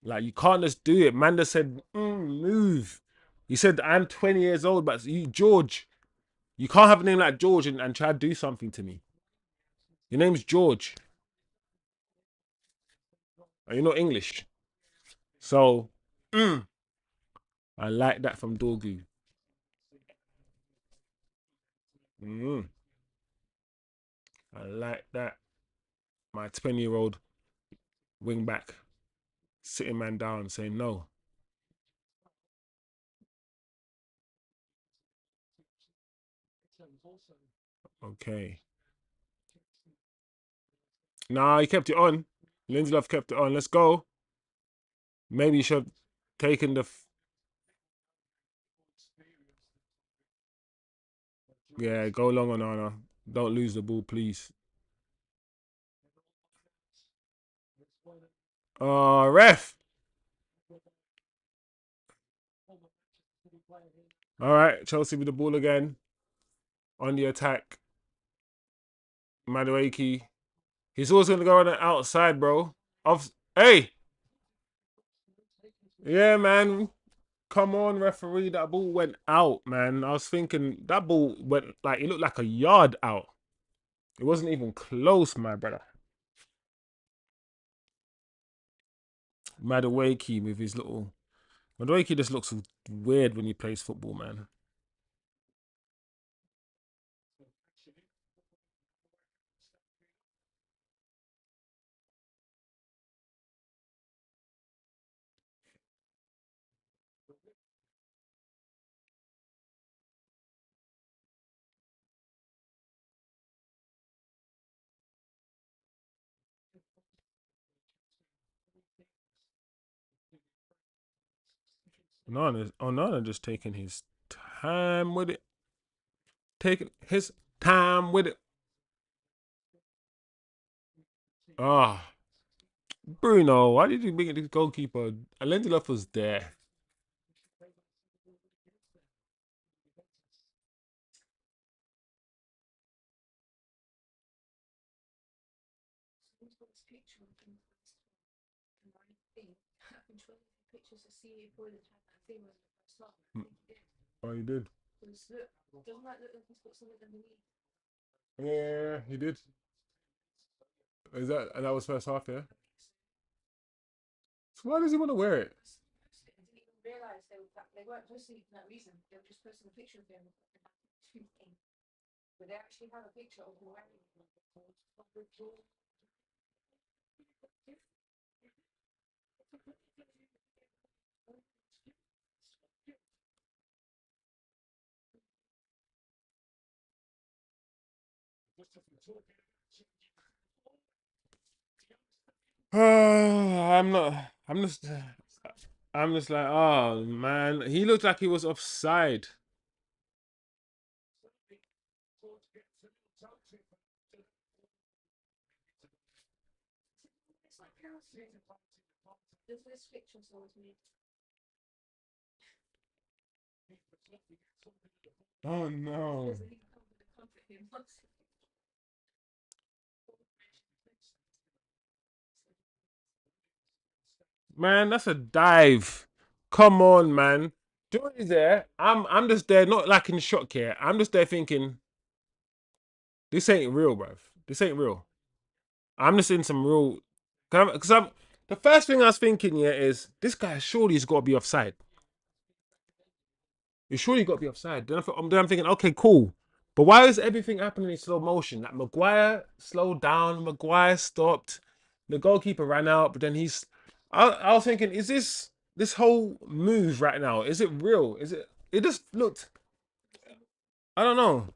Like, you can't just do it. Manda said, move. He said, I'm 20 years old, but you, George, you can't have a name like George and try to do something to me. Your name's George. And you're not English. So, I like that from Dorgu. Mm, I like that. My 20-year-old wing back sitting man down saying no. Okay. Nah, he kept it on. Lindelof kept it on. Let's go. Maybe he should have taken the. Yeah, go long on Anna. Don't lose the ball, please. Oh, ref. All right, Chelsea with the ball again. On the attack. Madueke. He's always going to go on the outside, bro. Off. Hey. Yeah, man. Come on, referee. That ball went out, man. I was thinking that ball went like it looked like a yard out. It wasn't even close, my brother. Madueke with his little. Madueke just looks weird when he plays football, man. Nana just taking his time with it. Taking his time with it. Ah, Bruno, why did you make it the goalkeeper? Lindelof was there. Who's got this picture of him? And my thing. I've been trying to get pictures to see if Boylan had that thing when the first time. I think he did. Oh, he did. Because look, doesn't that look like he's got something underneath? Yeah, he did. Is that and that was first half? Yeah. Why does he want to wear it? I didn't even realise they weren't posting it for that reason. They were just posting a picture of him. But they actually have a picture of him wearing it. I'm not. I'm just like, oh man, he looked like he was offside. This picture was me. Oh no. Man, that's a dive. Come on, man. Johnny's there. I'm just there, not like in shock here. I'm just there thinking, this ain't real, bruv. This ain't real. I'm just in some real. Because I'm. The first thing I was thinking, yeah, is this guy surely has got to be offside. You surely got to be offside. Then I'm thinking, okay, cool. But why is everything happening in slow motion? Like Maguire slowed down, Maguire stopped, the goalkeeper ran out, but then he's. I was thinking, is this whole move right now? Is it real? Is it? It just looked. I don't know.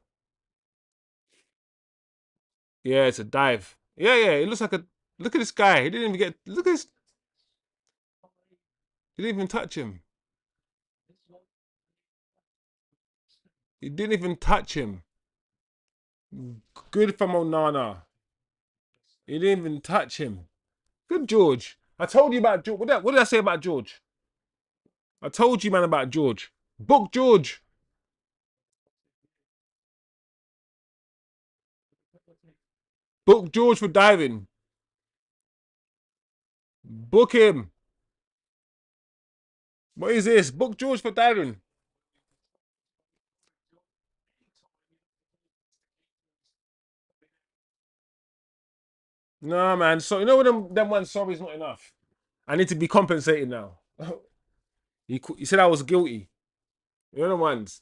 Yeah, it's a dive. Yeah, yeah. It looks like a. Look at this guy. He didn't even get. Look at this. He didn't even touch him. He didn't even touch him. Good from Onana. He didn't even touch him. Good George. I told you about George. What did I say about George? I told you, man, about George. Book George. Book George for diving. Book him. What is this? Book George for diving. No, man. So you know what them one sorry's not enough. I need to be compensated now. He said I was guilty. You know the ones.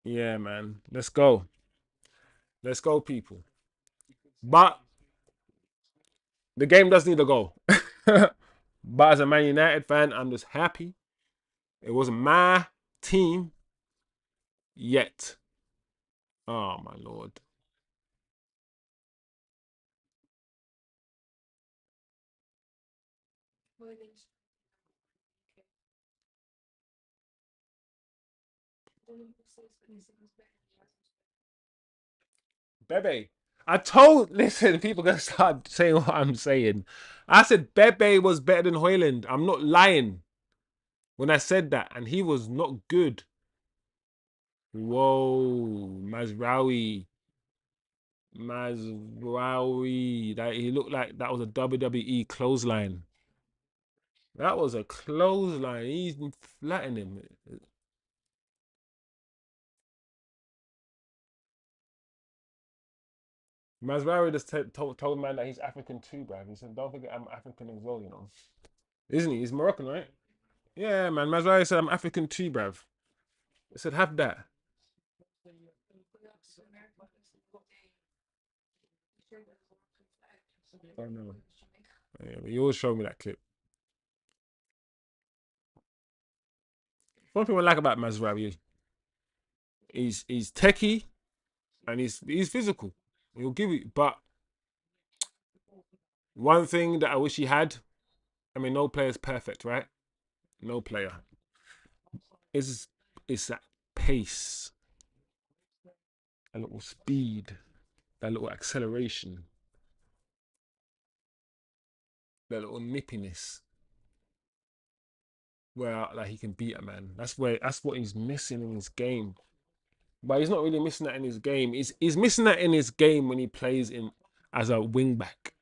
Yeah, man. Let's go. Let's go, people. But the game does need a goal. But as a Man United fan, I'm just happy. It wasn't my team yet. Oh my lord. Bebe. Listen, people gonna start saying what I'm saying. I said Bebe was better than Hoyland. I'm not lying when I said that, and he was not good. Whoa, Mazraoui. Mazraoui. That he looked like that was a WWE clothesline. That was a clothesline. He's flattening him. Mazraoui just told man that he's African too, bruv. He said, don't forget I'm African as well, you know. Isn't he? He's Moroccan, right? Yeah, man. Mazraoui said I'm African too, bruv. He said, have that. Oh no. Yeah, but you always show me that clip. One thing I like about Mazraoui, he's techie and he's physical. He'll give you, but one thing that I wish he had. I mean, no player is perfect, right? No player is that pace, a little speed, that little acceleration, that little nippiness, where like he can beat a man. That's what he's missing in his game. But he's not really missing that in his game. He's missing that in his game when he plays in as a wing back.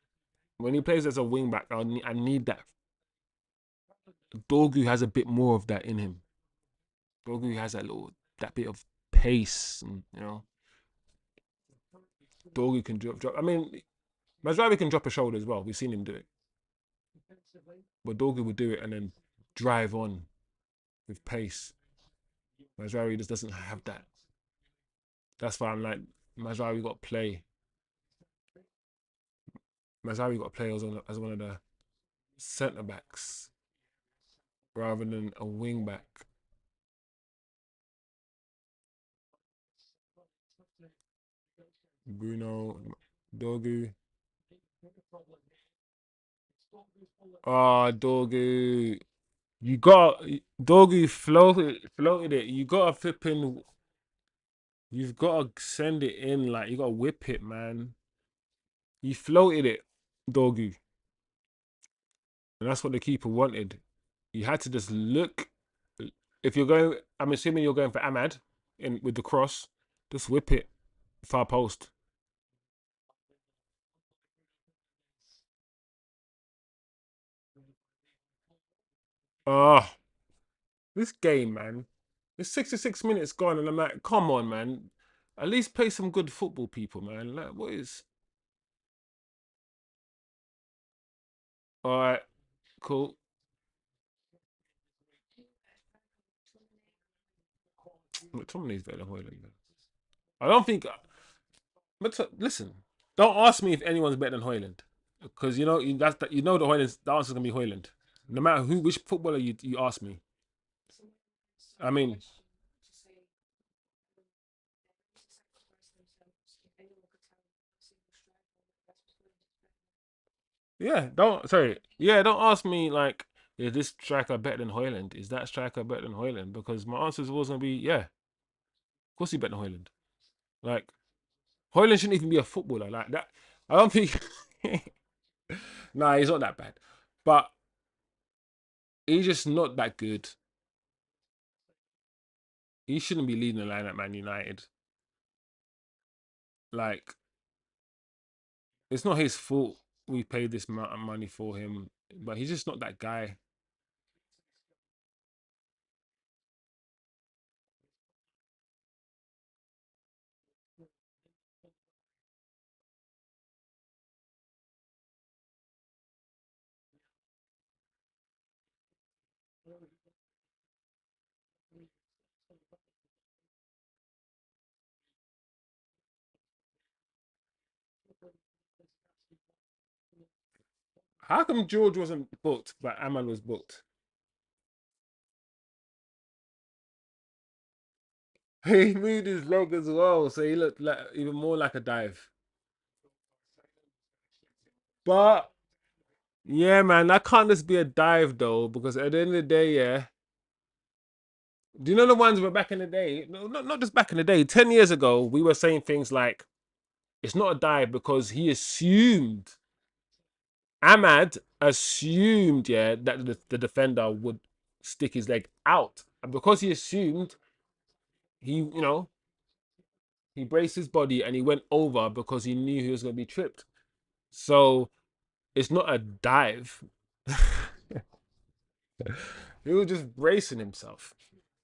When he plays as a wing back, I need that Dorgu has a bit more of that in him. Dorgu has that bit of pace, and Dorgu can drop. I mean, Mazraoui can drop a shoulder as well. We've seen him do it, but Dorgu would do it and then drive on with pace. Mazraoui just doesn't have that. That's why I'm like, Mazraoui got to play. Mazraoui got to play as one of the centre backs rather than a wing back. Bruno, Dorgu. Oh, Dorgu. You got Dorgu floated it. You got to flipping. You've got to send it in, like you got to whip it, man. You floated it, Dorgu, and that's what the keeper wanted. You had to just look. If you're going, I'm assuming you're going for AMAD in with the cross. Just whip it, far post. Oh, this game, man. It's 66 minutes gone, and I'm like, come on, man. At least play some good football, people, man. Like, what is? All right, cool. McTominay's better than Hojlund. I don't think. But listen, don't ask me if anyone's better than Hojlund, because you know the Hojlund. The answer's gonna be Hojlund, no matter which footballer you ask me. I mean, don't ask me like, is this striker better than Hojlund? Is that striker better than Hojlund? Because my answers was gonna be yeah, of course he's better than Hojlund. Like Hojlund shouldn't even be a footballer like that. I don't think. Nah, he's not that bad, but he's just not that good. He shouldn't be leading the line at Man United. Like, it's not his fault we paid this amount of money for him, but he's just not that guy. How come George wasn't booked, but AMAD was booked? He moved his leg as well, so he looked like even more like a dive. But yeah, man, that can't just be a dive though, because at the end of the day, yeah. Do you know the ones were back in the day? No, not just back in the day. 10 years ago, we were saying things like, "It's not a dive because he assumed." AMAD assumed, yeah, that the defender would stick his leg out, and because he assumed, he braced his body and he went over because he knew he was going to be tripped. So it's not a dive. He was just bracing himself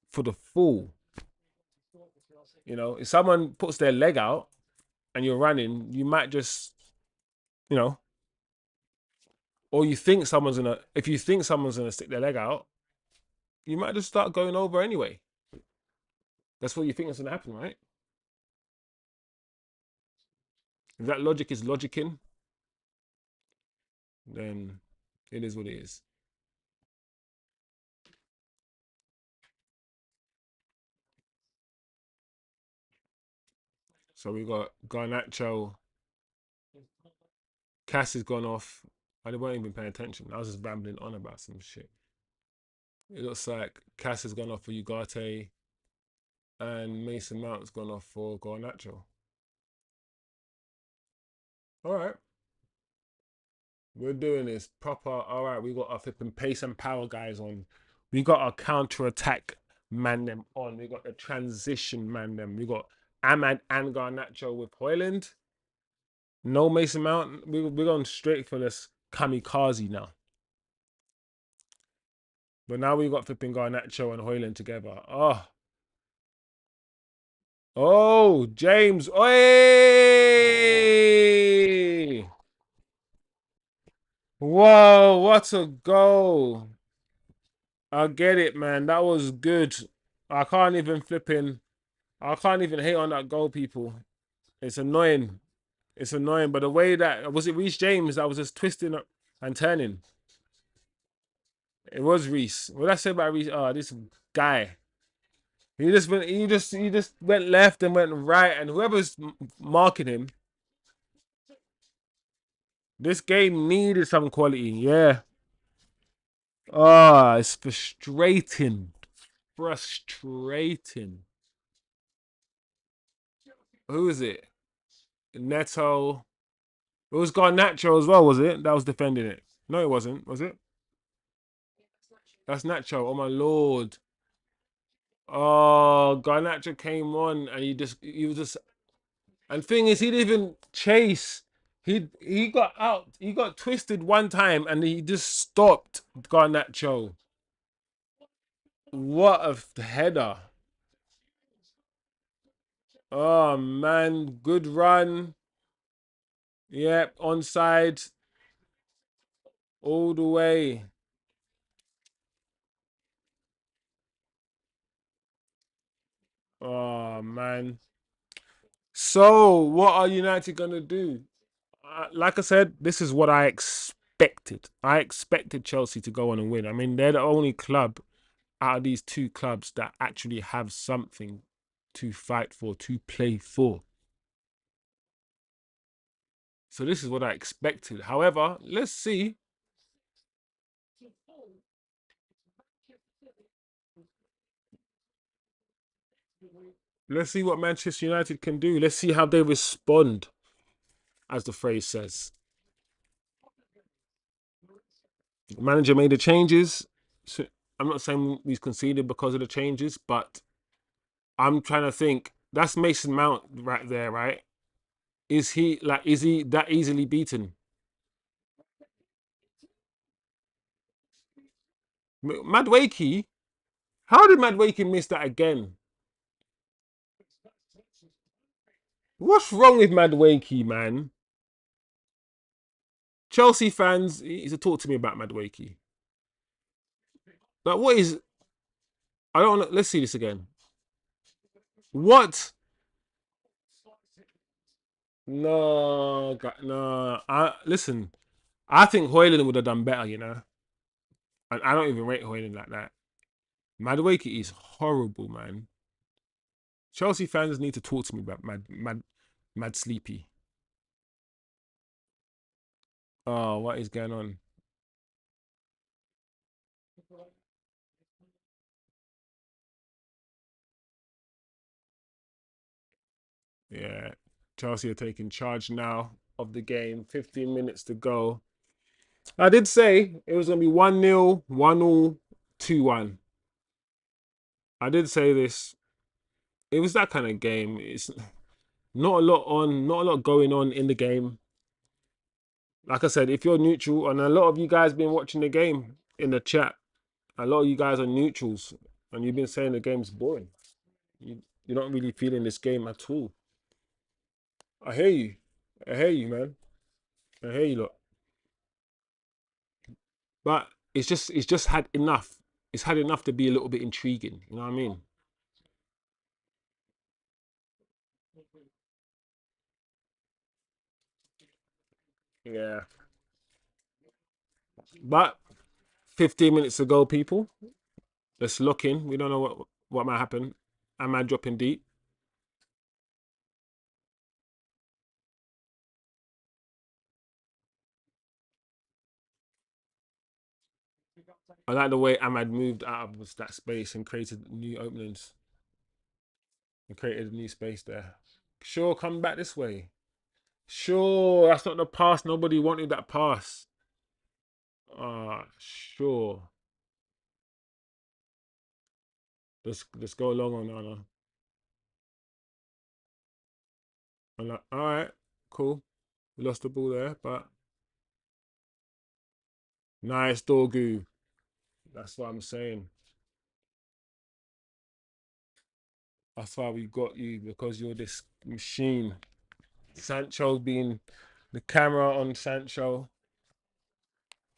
for the fall. If someone puts their leg out and you're running, you might just, you know, or you think someone's gonna. If you think someone's gonna stick their leg out, you might just start going over anyway. That's what you think is gonna happen, right? If that logic is logicking, then it is what it is. So we got Garnacho. Cass has gone off. I weren't even paying attention. I was just rambling on about some shit. It looks like Cass has gone off for Ugarte and Mason Mount's gone off for Garnacho. All right. We're doing this proper. All right, we got our flipping pace and power guys on. We got our counter attack man them on. We got the transition man them. We got AMAD and Garnacho with Hojlund. No Mason Mount. We're going straight for this kamikaze now. But now we got flipping Garnacho and Hojlund together. Oh. Oh, James. Oi! Whoa, what a goal. I get it, man. That was good. I can't even I can't even hate on that goal, people. It's annoying. It's annoying. But the way that, was it Reece James that was just twisting up and turning? It was Reece. What did I say about Reece? Oh, this guy. He just went left and went right, and whoever's marking him, this game needed some quality. Yeah. Oh, it's frustrating. Frustrating. Who is it? Neto. It was Garnacho as well, was it? That was defending it. No, it wasn't. Was it? That's Nacho. Oh my lord. Oh, Garnacho came on and he was just, and thing is he didn't even chase. He got out. He got twisted one time and he just stopped Garnacho. What a header. Oh man, good run. Yep, onside all the way. Oh man. So, what are United gonna do? Like I said, this is what I expected. I expected Chelsea to go on and win. I mean, they're the only club out of these two clubs that actually have something to fight for, to play for. So this is what I expected. However, let's see. Let's see what Manchester United can do. Let's see how they respond, as the phrase says. The manager made the changes. So I'm not saying he's conceded because of the changes, but I'm trying to think. That's Mason Mount right there, right? Is he that easily beaten? Madwakey? How did Madwakey miss that again? What's wrong with Madwakey, man? Chelsea fans, he to talk to me about Madwakey. Like, what is? I don't know. Let's see this again. What? No, no. Listen. I think Hoyland would have done better, you know. And I don't even rate Hoyland like that. Madwakey is horrible, man. Chelsea fans need to talk to me about Mad Sleepy. Oh, what is going on? Yeah, Chelsea are taking charge now of the game. 15 minutes to go. I did say it was going to be 1-0, 1-0, 2-1. I did say this. It was that kind of game. It's not a lot on, not a lot going on in the game. Like I said, if you're neutral, and a lot of you guys been watching the game in the chat, a lot of you guys are neutrals, and you've been saying the game's boring. You're not really feeling this game at all. I hear you. I hear you, man. I hear you, lot. But it's just had enough. It's had enough to be a little bit intriguing. You know what I mean? Yeah. But 15 minutes ago, people, let's lock in. We don't know what might happen. Am I dropping deep? I like the way Ahmad moved out of that space and created new openings and created a new space there. Sure, come back this way. Sure, that's not the pass. Nobody wanted that pass. Sure. Let's go along on no. I'm like, all right, cool. We lost the ball there, but nice Dorgu. That's what I'm saying. That's why we got you, because you're this machine. Sancho being the camera on Sancho.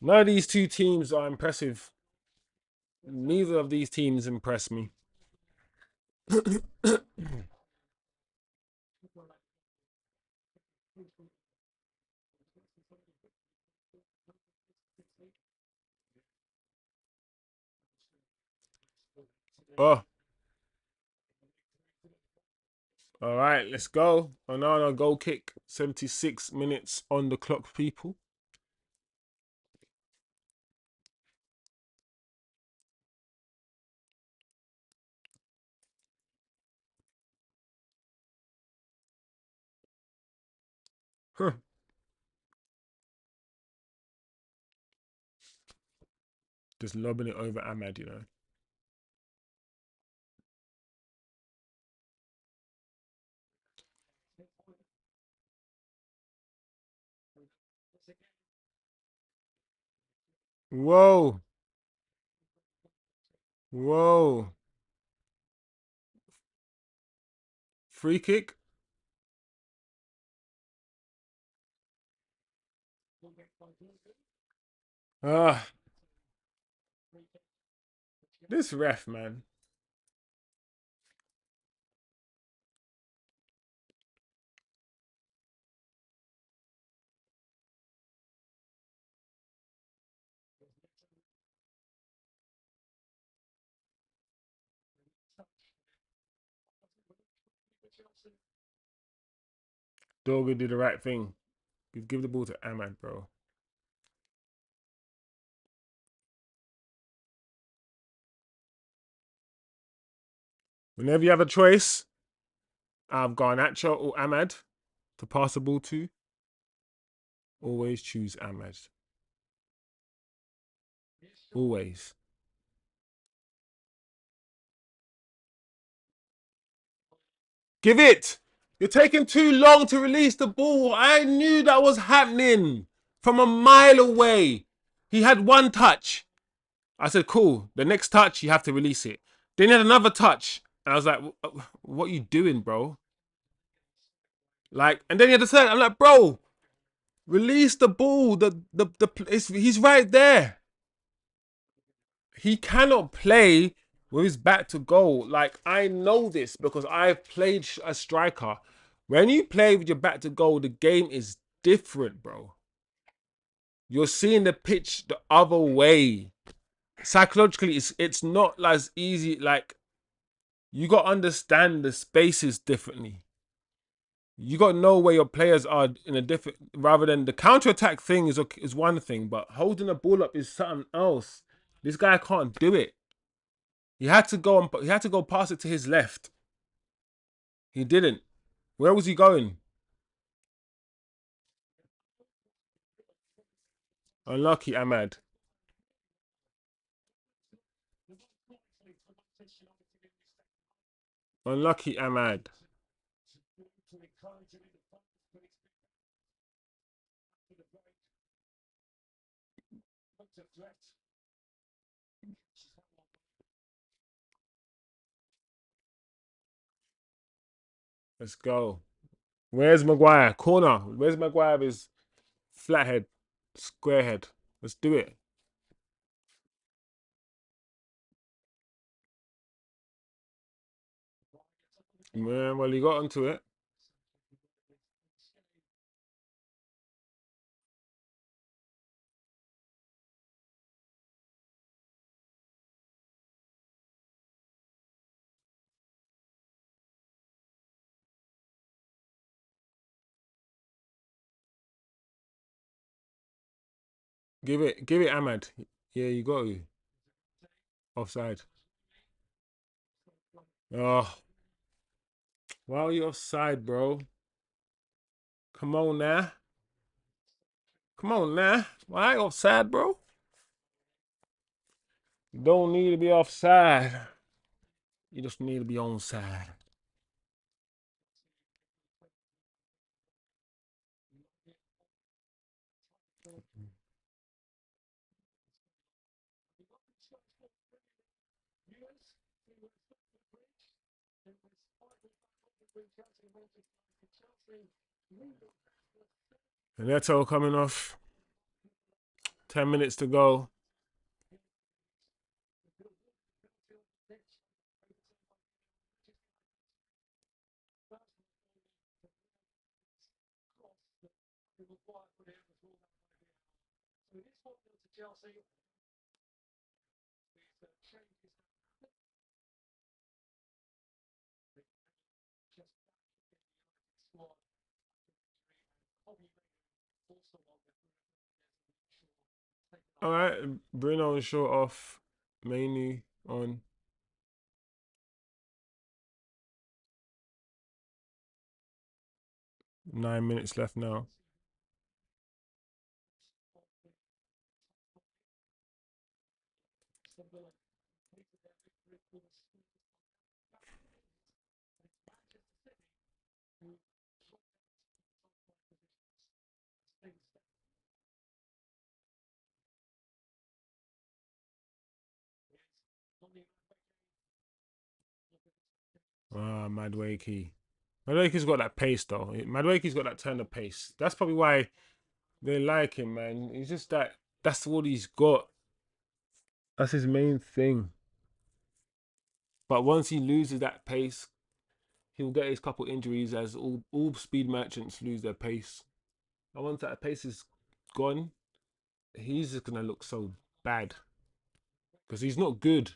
None of these two teams are impressive. Neither of these teams impress me. Oh, all right, let's go. Onana goal kick. 76 minutes on the clock, people. Huh. Just lobbing it over AMAD, you know. Whoa. Whoa. Free kick. Ah, this ref, man. Doga did the right thing. Give the ball to AMAD, bro. Whenever you have a choice, I've garnacho or AMAD to pass the ball to. Always choose AMAD. Always. Give it! You're taking too long to release the ball. I knew that was happening from a mile away. He had one touch. I said, cool. The next touch, you have to release it. Then he had another touch. And I was like, what are you doing, bro? Like, and then he had the third. I'm like, bro, release the ball. He's right there. He cannot play with his back to goal. Like, I know this because I've played a striker. When you play with your back to goal, the game is different, bro. You're seeing the pitch the other way. Psychologically, it's not as easy. Like, you got to understand the spaces differently. You got to know where your players are in a different, rather than the counter-attack thing is one thing, but holding the ball up is something else. This guy can't do it. He had to go pass it to his left. He didn't. Where was he going? Unlucky, AMAD. Unlucky, AMAD. Let's go. Where's Maguire? Corner. Where's Maguire with his flathead, square head? Let's do it. Man, well, he got onto it. Give it, AMAD. Yeah, you got to. Offside. Oh, why are you offside, bro? Come on now. Come on now. Why are you offside, bro? You don't need to be offside. You just need to be onside. Neto coming off. 10 minutes to go. All right, Bruno and Shaw off. Mainly on. Nine minutes left now. Ah, Madwakey. Madwakey's got that pace though. Madwakey's got that turn of pace. That's probably why they like him, man. He's just that. That's what he's got. That's his main thing. But once he loses that pace, he'll get his couple injuries, as all speed merchants lose their pace. And once that pace is gone, he's just gonna look so bad because he's not good.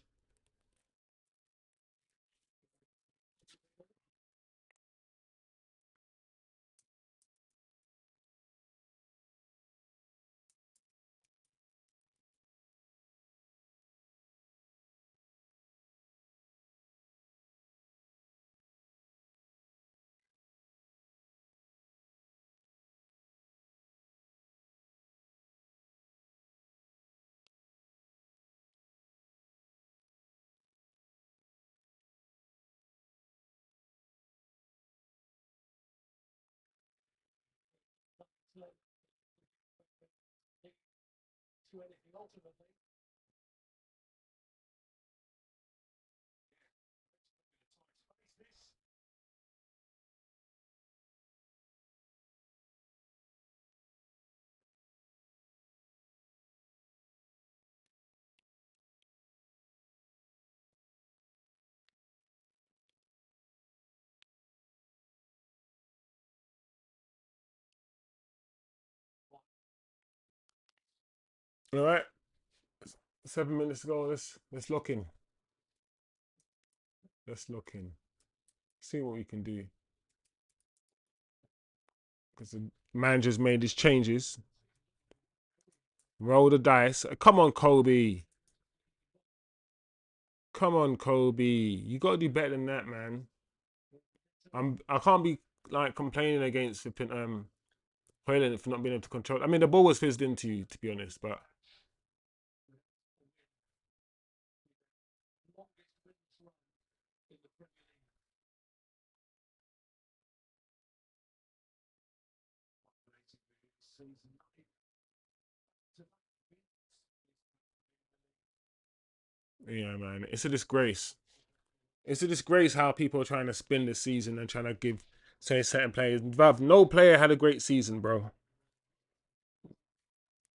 All right, 7 minutes to go. Let's lock in. Let's lock in. See what we can do. Because the manager's made his changes. Roll the dice. Come on, Kobe. Come on, Kobe. You gotta do better than that, man. I can't be like complaining against Hojlund for not being able to control. I mean, the ball was fizzed into you, to be honest, but yeah, man, it's a disgrace. It's a disgrace how people are trying to spin the season and trying to say certain players. Bruv, no player had a great season, bro.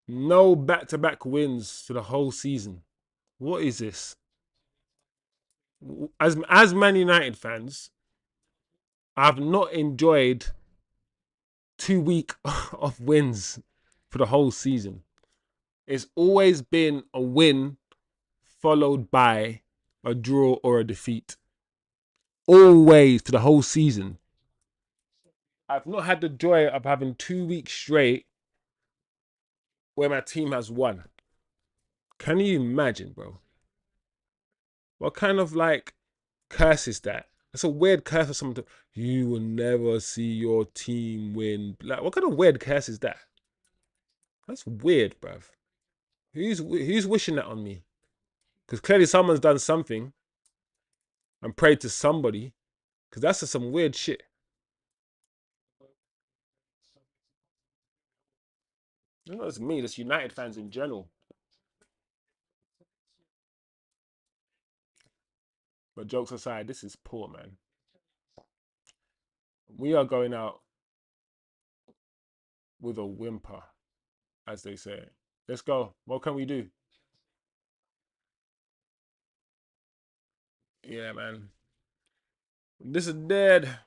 No back-to-back wins for the whole season. What is this? As Man United fans, I've not enjoyed 2 weeks of wins for the whole season. It's always been a win followed by a draw or a defeat. Always for the whole season. I've not had the joy of having 2 weeks straight where my team has won. Can you imagine, bro? What kind of like curse is that? It's a weird curse for someone to. You will never see your team win. Like, what kind of weird curse is that? That's weird, bruv. Who's wishing that on me? Because clearly someone's done something and prayed to somebody. Because that's just some weird shit. It's not just me, it's United fans in general. But jokes aside, this is poor, man. We are going out with a whimper, as they say. Let's go. What can we do? Yeah, man. This is dead.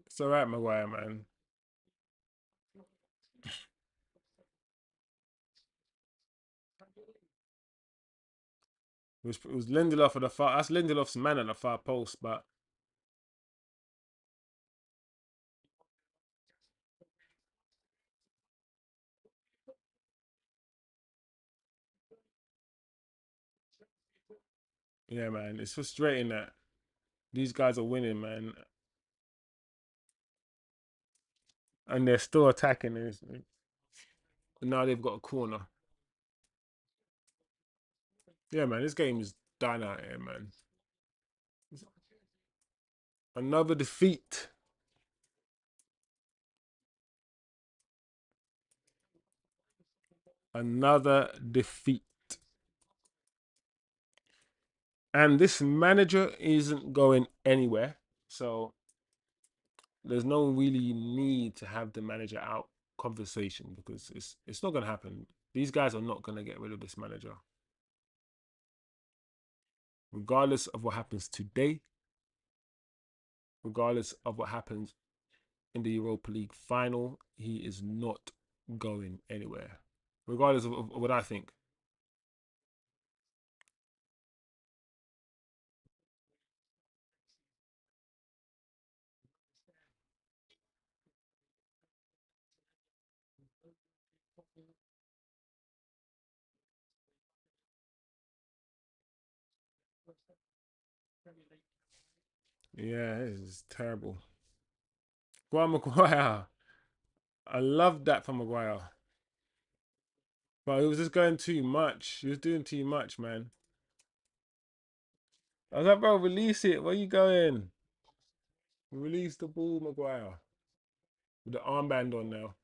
It's all right, Maguire, man. It was Lindelof at the far. That's Lindelof's man at the far post, but yeah, man, it's frustrating that these guys are winning, man, and they're still attacking. Now they've got a corner. Yeah, man, this game is done out here, man. Another defeat. Another defeat. And this manager isn't going anywhere. So there's no really need to have the manager out conversation because it's not gonna happen. These guys are not gonna get rid of this manager. Regardless of what happens today, regardless of what happens in the Europa League final, he is not going anywhere. Regardless of what I think. Yeah, it is terrible. Go on, Maguire. I love that from Maguire. But it was just going too much. He was doing too much, man. I was like, bro, release it. Where you going? Release the ball, Maguire. With the armband on now.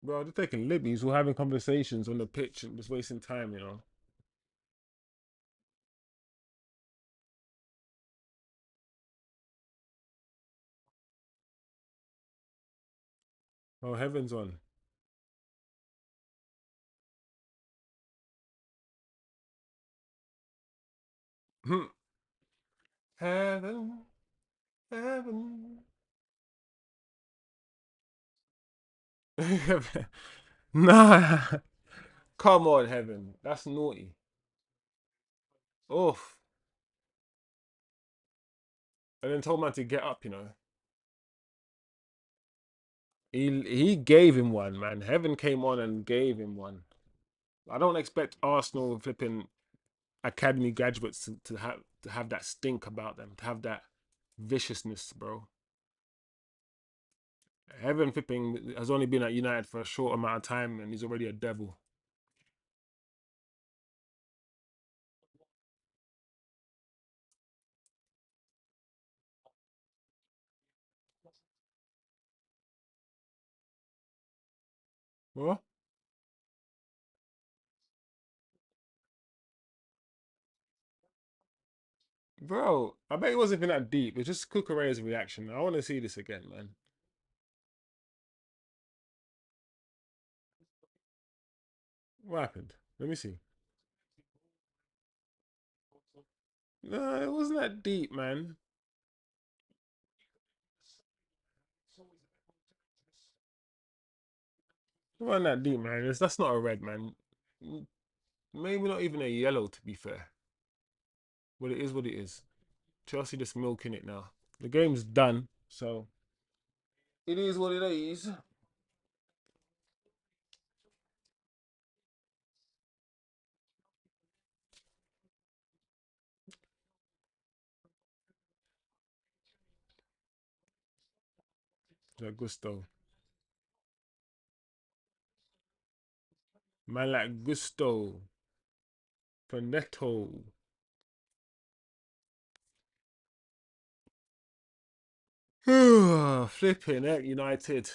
Bro, they're taking libbies. We're having conversations on the pitch and just wasting time, you know. Oh, heaven's on. Heaven, heaven. Nah. Come on, heaven. That's naughty. Oof. And then told man to get up, you know. He gave him one, man. Heaven came on and gave him one. I don't expect Arsenal flipping academy graduates to have that stink about them, to have that viciousness, bro. Heaven flipping has only been at United for a short amount of time, and he's already a devil. What, bro? I bet it wasn't even that deep. It's just Cucurella's reaction. I want to see this again, man. What happened? Let me see. No, it wasn't that deep, man. It wasn't that deep, man. That's not a red, man. Maybe not even a yellow, to be fair. But it is what it is. Chelsea just milking it now. The game's done, so it is what it is. Yeah, Gusto. Man like Gusto. Panetto. Flipping heck, United.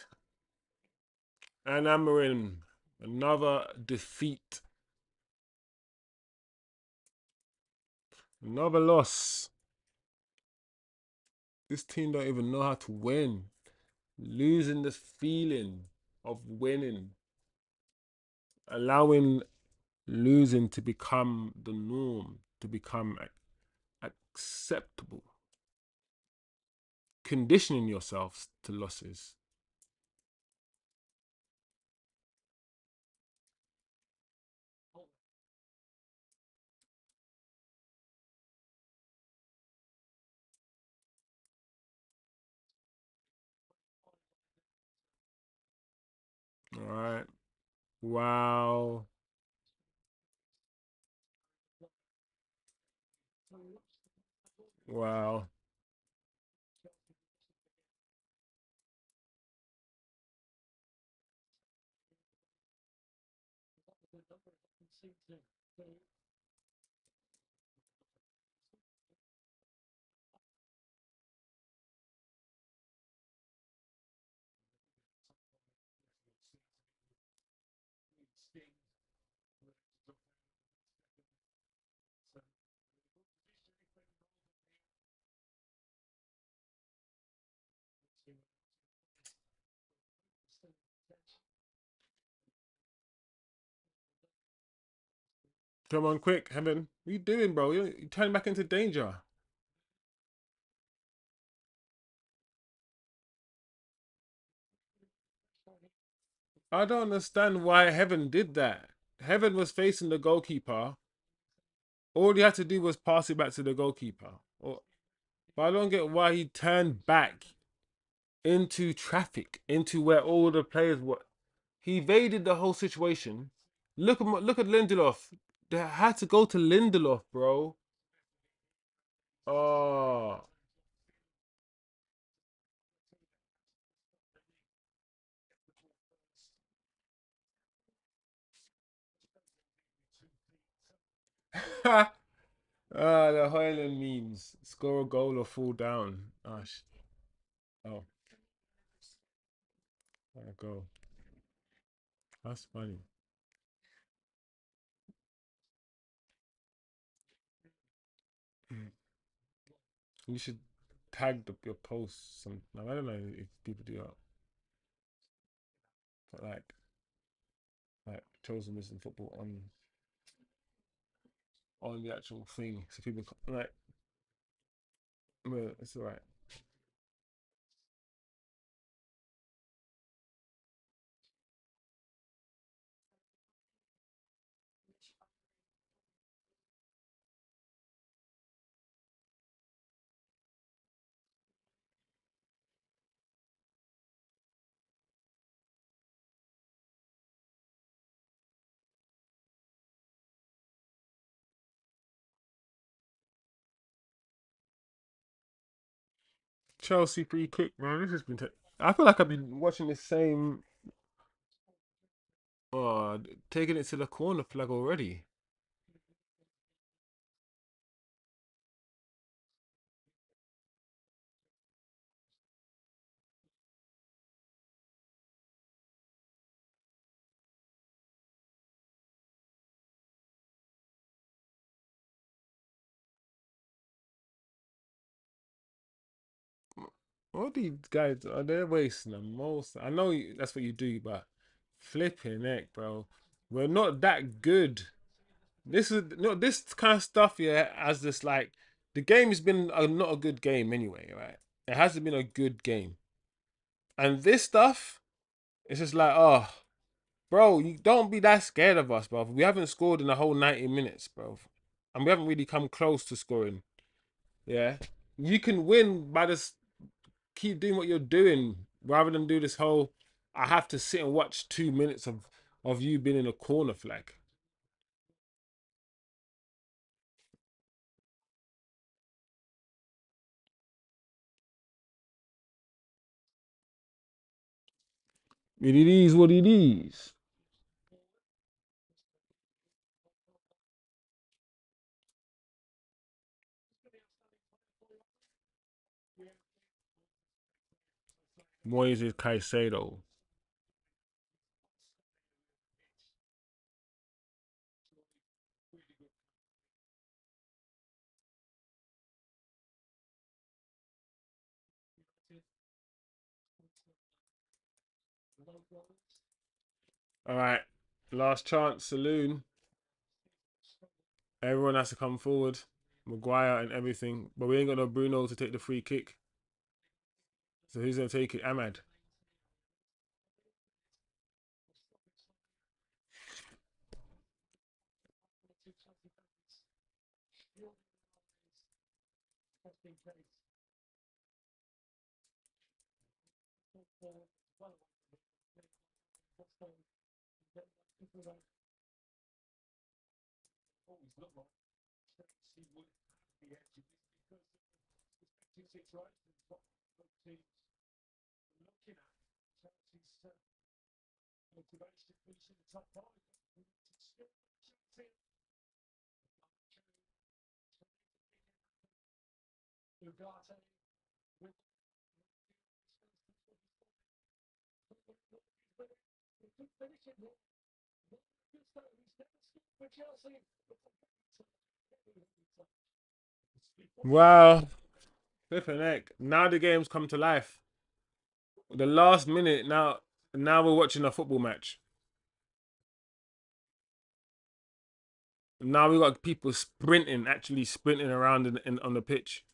And Amarin. Another defeat. Another loss. This team don't even know how to win. Losing this feeling of winning. Allowing losing to become the norm, to become acceptable. Conditioning yourselves to losses. All right. Wow. Wow. Come on, quick, Heaven. What are you doing, bro? You're turning back into danger. I don't understand why Heaven did that. Heaven was facing the goalkeeper. All he had to do was pass it back to the goalkeeper. But I don't get why he turned back into traffic, into where all the players were. He evaded the whole situation. Look at Lindelof. They had to go to Lindelof, bro. Oh. The Hojlund memes. Score a goal or fall down. Oh, there go. That's funny. You should tag your posts. I don't know if people do that. But like chosen missing football on the actual thing, so people like. Well, it's alright. Chelsea free kick, man. This has been. I feel like I've been watching the same. Taking it to the corner flag already. All these guys are they wasting the most. I know that's what you do, but flipping heck, bro. We're not that good. This is no this kind of stuff. Yeah, as this like the game has been not a good game anyway, right? It hasn't been a good game, and this stuff, it's just like, oh, bro, you don't be that scared of us, bro. We haven't scored in the whole 90 minutes, bro, and we haven't really come close to scoring. Yeah, you can win by just keep doing what you're doing rather than do this whole. I have to sit and watch 2 minutes of you being in a corner flag. It is what it is. Moises Caicedo. All right, last chance, saloon. Everyone has to come forward. Maguire and everything, but we ain't got no Bruno to take the free kick. So who's gonna take it? AMAD. Wow. Flipping heck. Now the game's come to life. The last minute, now we're watching a football match. Now we got people sprinting, actually sprinting around on the pitch.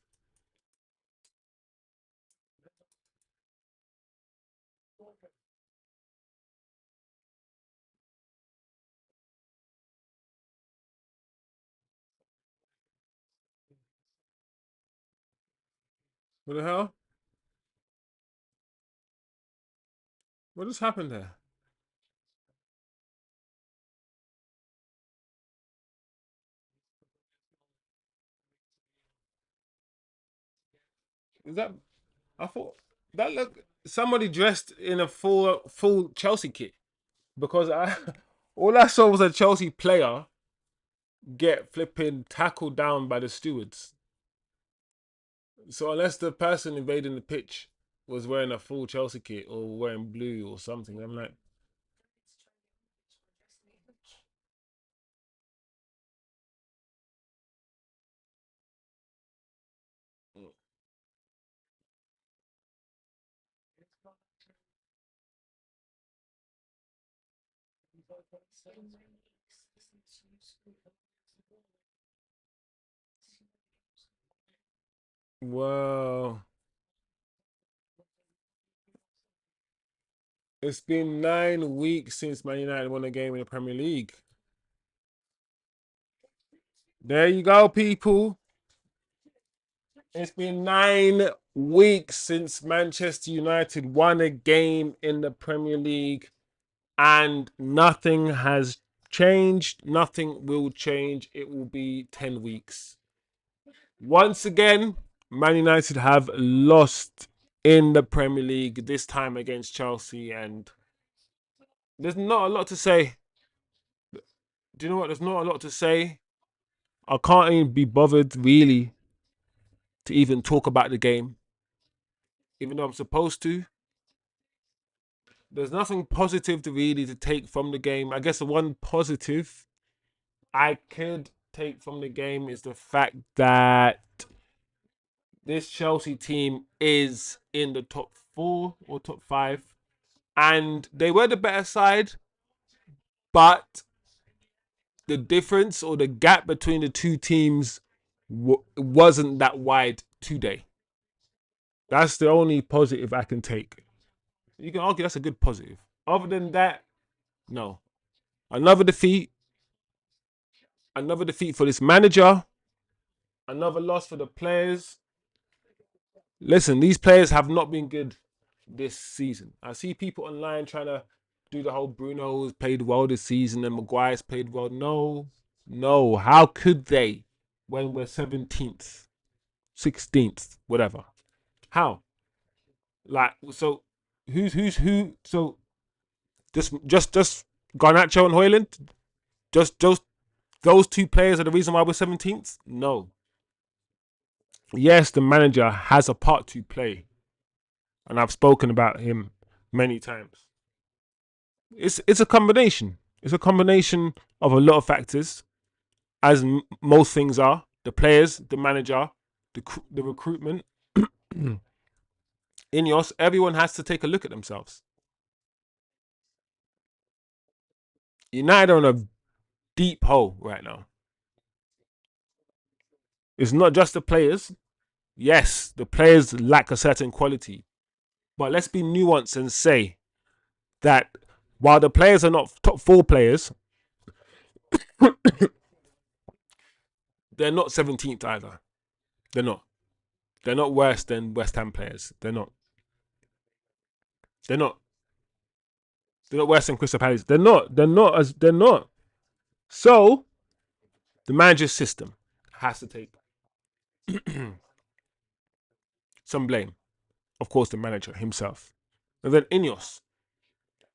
What the hell? What just happened there? Is that? I thought that looked somebody dressed in a full Chelsea kit, because I all I saw was a Chelsea player get flipping tackled down by the stewards. So unless the person invading the pitch was wearing a full Chelsea kit or wearing blue or something, I'm like, whoa. It's been 9 weeks since Man United won a game in the Premier League. There you go, people. It's been 9 weeks since Manchester United won a game in the Premier League, and nothing has changed. Nothing will change. It will be 10 weeks. Once again, Man United have lost in the Premier League, this time against Chelsea, and there's not a lot to say. Do you know what? There's not a lot to say. I can't even be bothered, really, to even talk about the game, even though I'm supposed to. There's nothing positive to really to take from the game. I guess the one positive I could take from the game is the fact that this Chelsea team is in the top 4 or top 5, and they were the better side, but the difference or the gap between the two teams wasn't that wide today. That's the only positive I can take. You can argue that's a good positive. Other than that, no. Another defeat. Another defeat for this manager. Another loss for the players. Listen, these players have not been good this season. I see people online trying to do the whole Bruno's played well this season and Maguire's played well. No. How could they when we're 17th, 16th, whatever? How? Like, so who's who? So just Garnacho and Hojlund? Just those two players are the reason why we're 17th? No. Yes, the manager has a part to play. and I've spoken about him many times. It's a combination. It's a combination of a lot of factors, as most things are. The players, the manager, the recruitment. Ineos, everyone has to take a look at themselves. United are in a deep hole right now. It's not just the players. Yes, the players lack a certain quality. But let's be nuanced and say that while the players are not top 4 players, they're not 17th either. They're not. They're not worse than West Ham players. They're not. They're not. They're not worse than Crystal Palace. They're not. They're not. So the manager's system has to take some blame. Of course, the manager himself. And then Ineos,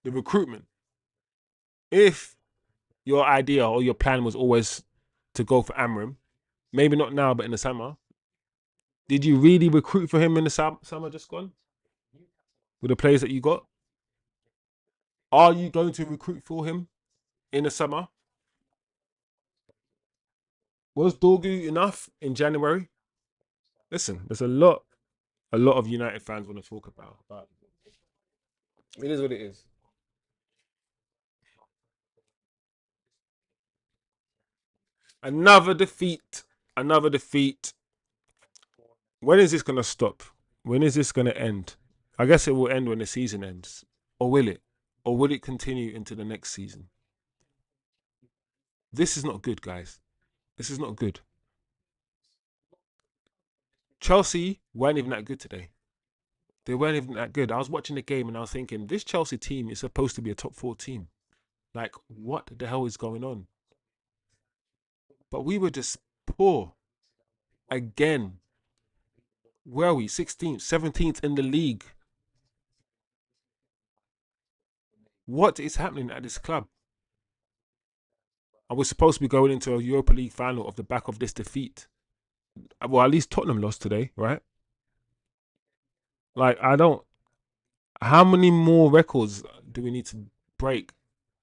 the recruitment. If your idea or your plan was always to go for Amram, maybe not now, but in the summer, did you really recruit for him in the summer just gone? With the players that you got? Are you going to recruit for him in the summer? Was Dorgu enough in January? Listen, there's a lot of United fans want to talk about, but it is what it is. Another defeat. Another defeat. When is this going to stop? When is this going to end? I guess it will end when the season ends. Or will it? Or will it continue into the next season? This is not good, guys. This is not good. Chelsea weren't even that good today. They weren't even that good. I was watching the game and I was thinking, this Chelsea team is supposed to be a top 4 team. Like, what the hell is going on? But we were just poor. Again. Where are we? 16th, 17th in the league. What is happening at this club? Are we supposed to be going into a Europa League final off the back of this defeat? Well, at least Tottenham lost today, right? Like, I don't. How many more records do we need to break?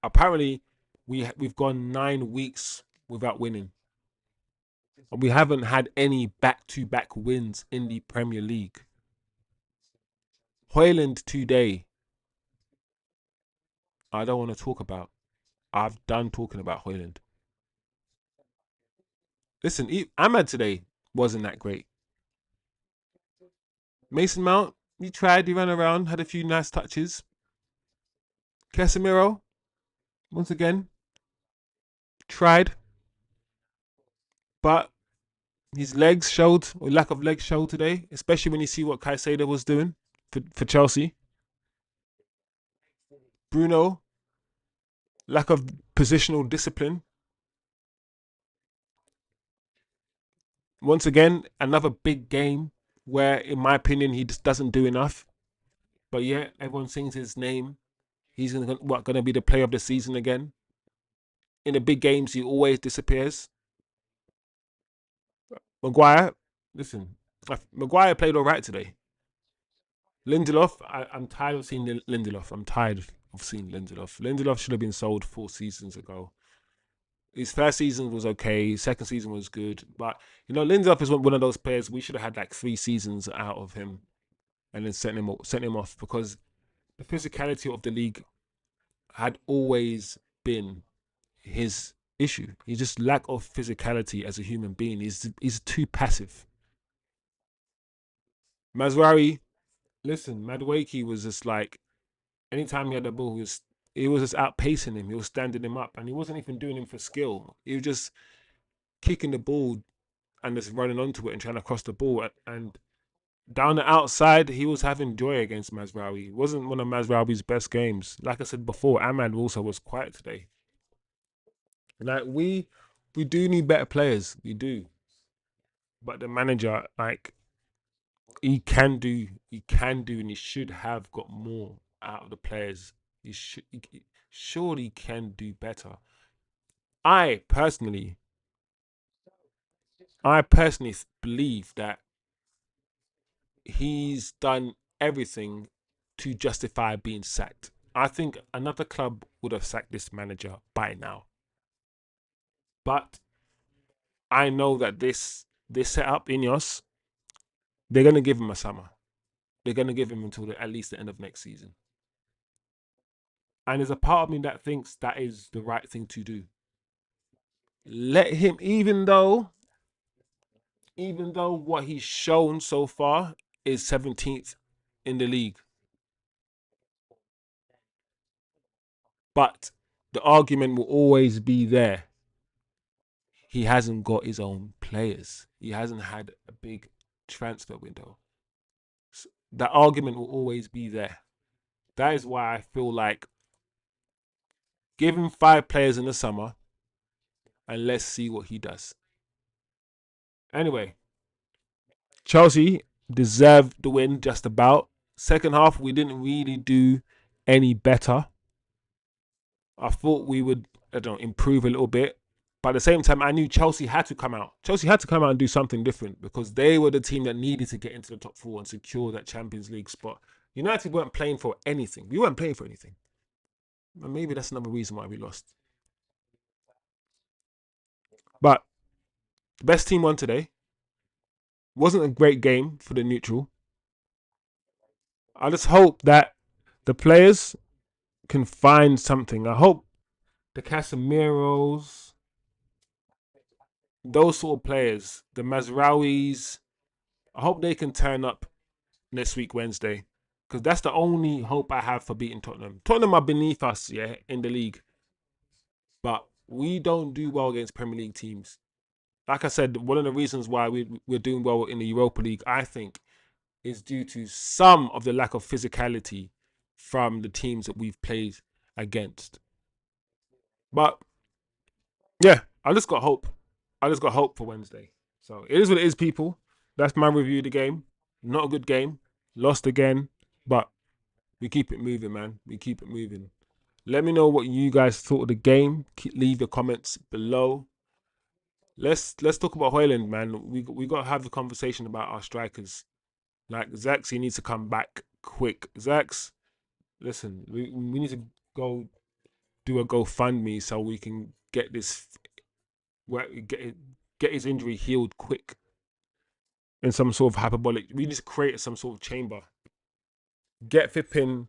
Apparently, we've gone 9 weeks without winning. And we haven't had any back-to-back wins in the Premier League. Hojlund today, I don't want to talk about. I've done talking about Hojlund. Listen, AMAD today wasn't that great. Mason Mount, he tried, he ran around, had a few nice touches. CASEMIRO, once again, tried. But his legs showed, or lack of legs showed today, especially when you see what Caicedo was doing for Chelsea. Bruno, lack of positional discipline. Once again, another big game where, in my opinion, he just doesn't do enough. But yeah, everyone sings his name. He's gonna be the player of the season again. In the big games, he always disappears. Maguire, listen, Maguire played all right today. Lindelof, I'm tired of seeing Lindelof. I'm tired of seeing Lindelof. Lindelof should have been sold 4 seasons ago. His first season was okay. His second season was good. But, Lindelof is one of those players we should have had like 3 seasons out of him and then sent him off, because the physicality of the league had always been his issue. He just lack of physicality as a human being. He's too passive. Mazraoui, listen, Madueke was just like, anytime he had the ball, he was just outpacing him. He was standing him up, and he wasn't even doing him for skill. He was just kicking the ball and just running onto it and trying to cross the ball. And down the outside, he was having joy against Mazraoui. It wasn't one of Mazraoui's best games. Like I said before, AMAD also was quiet today. Like, we do need better players. We do. But the manager, like, he can do, and he should have got more out of the players. He surely can do better. I personally believe that he's done everything to justify being sacked. I think another club would have sacked this manager by now. But I know that this setup, Ineos, they're going to give him a summer. They're going to give him until at least the end of next season. And there's a part of me that thinks that is the right thing to do. Let him, even though what he's shown so far is 17th in the league. But the argument will always be there. He hasn't got his own players. He hasn't had a big transfer window. So that argument will always be there. That is why I feel like give him 5 players in the summer and let's see what he does. Anyway, Chelsea deserved the win just about. Second half, we didn't really do any better. I thought we would, improve a little bit. But at the same time, I knew Chelsea had to come out. Chelsea had to come out and do something different because they were the team that needed to get into the top 4 and secure that Champions League spot. United weren't playing for anything. We weren't playing for anything. And maybe that's another reason why we lost. But the best team won today. Wasn't a great game for the neutral. I just hope that the players can find something. I hope the Casemiros, those sort of players, the Mazraouis, I hope they can turn up next week, Wednesday. Because that's the only hope I have for beating Tottenham. Tottenham are beneath us, yeah, in the league. But we don't do well against Premier League teams. Like I said, one of the reasons why we're doing well in the Europa League, I think, is due to some of the lack of physicality from the teams that we've played against. But yeah, I just got hope. I just got hope for Wednesday. So it is what it is, people. That's my review of the game. Not a good game. Lost again. But we keep it moving, man. We keep it moving. Let me know what you guys thought of the game. Leave your comments below. Let's talk about Hojlund, man. We got to have the conversation about our strikers. Like Zirkzee needs to come back quick. Zirkzee, listen, we need to go do a GoFundMe so we can get this get his injury healed quick. In some sort of hyperbolic, we need to create some sort of chamber. Get flipping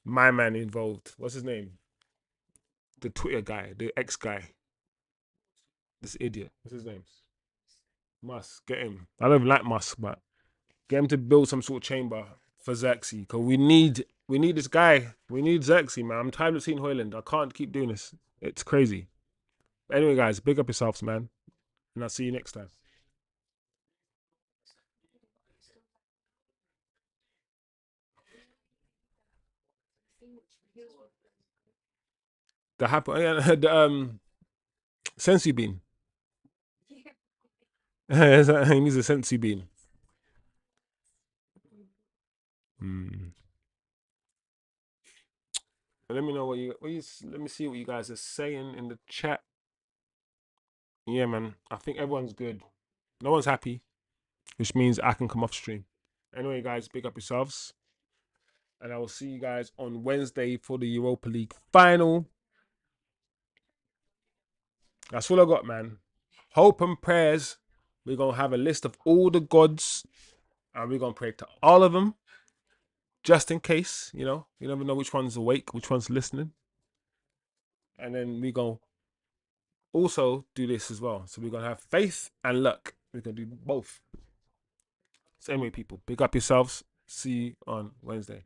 my man involved. What's his name? The Twitter guy, the ex guy. This idiot. What's his name? Musk. Get him. I don't even like Musk, but get him to build some sort of chamber for Zirkzee. Because we need this guy. We need Zirkzee, man. I'm tired of seeing Hojlund. I can't keep doing this. It's crazy. But anyway, guys, big up yourselves, man. And I'll see you next time. The happen, the sensu bean. He needs a sensu bean. Let me know what you let me see what you guys are saying in the chat. Yeah, man. I think everyone's good. No one's happy, which means I can come off stream. Anyway, guys, big up yourselves. And I will see you guys on Wednesday for the Europa League final. That's all I got, man. Hope and prayers. We're going to have a list of all the gods. And we're going to pray to all of them. Just in case, you never know which one's awake, which one's listening. And then we're going to also do this as well. So we're going to have faith and luck. We're going to do both. So anyway, people, big up yourselves. See you on Wednesday.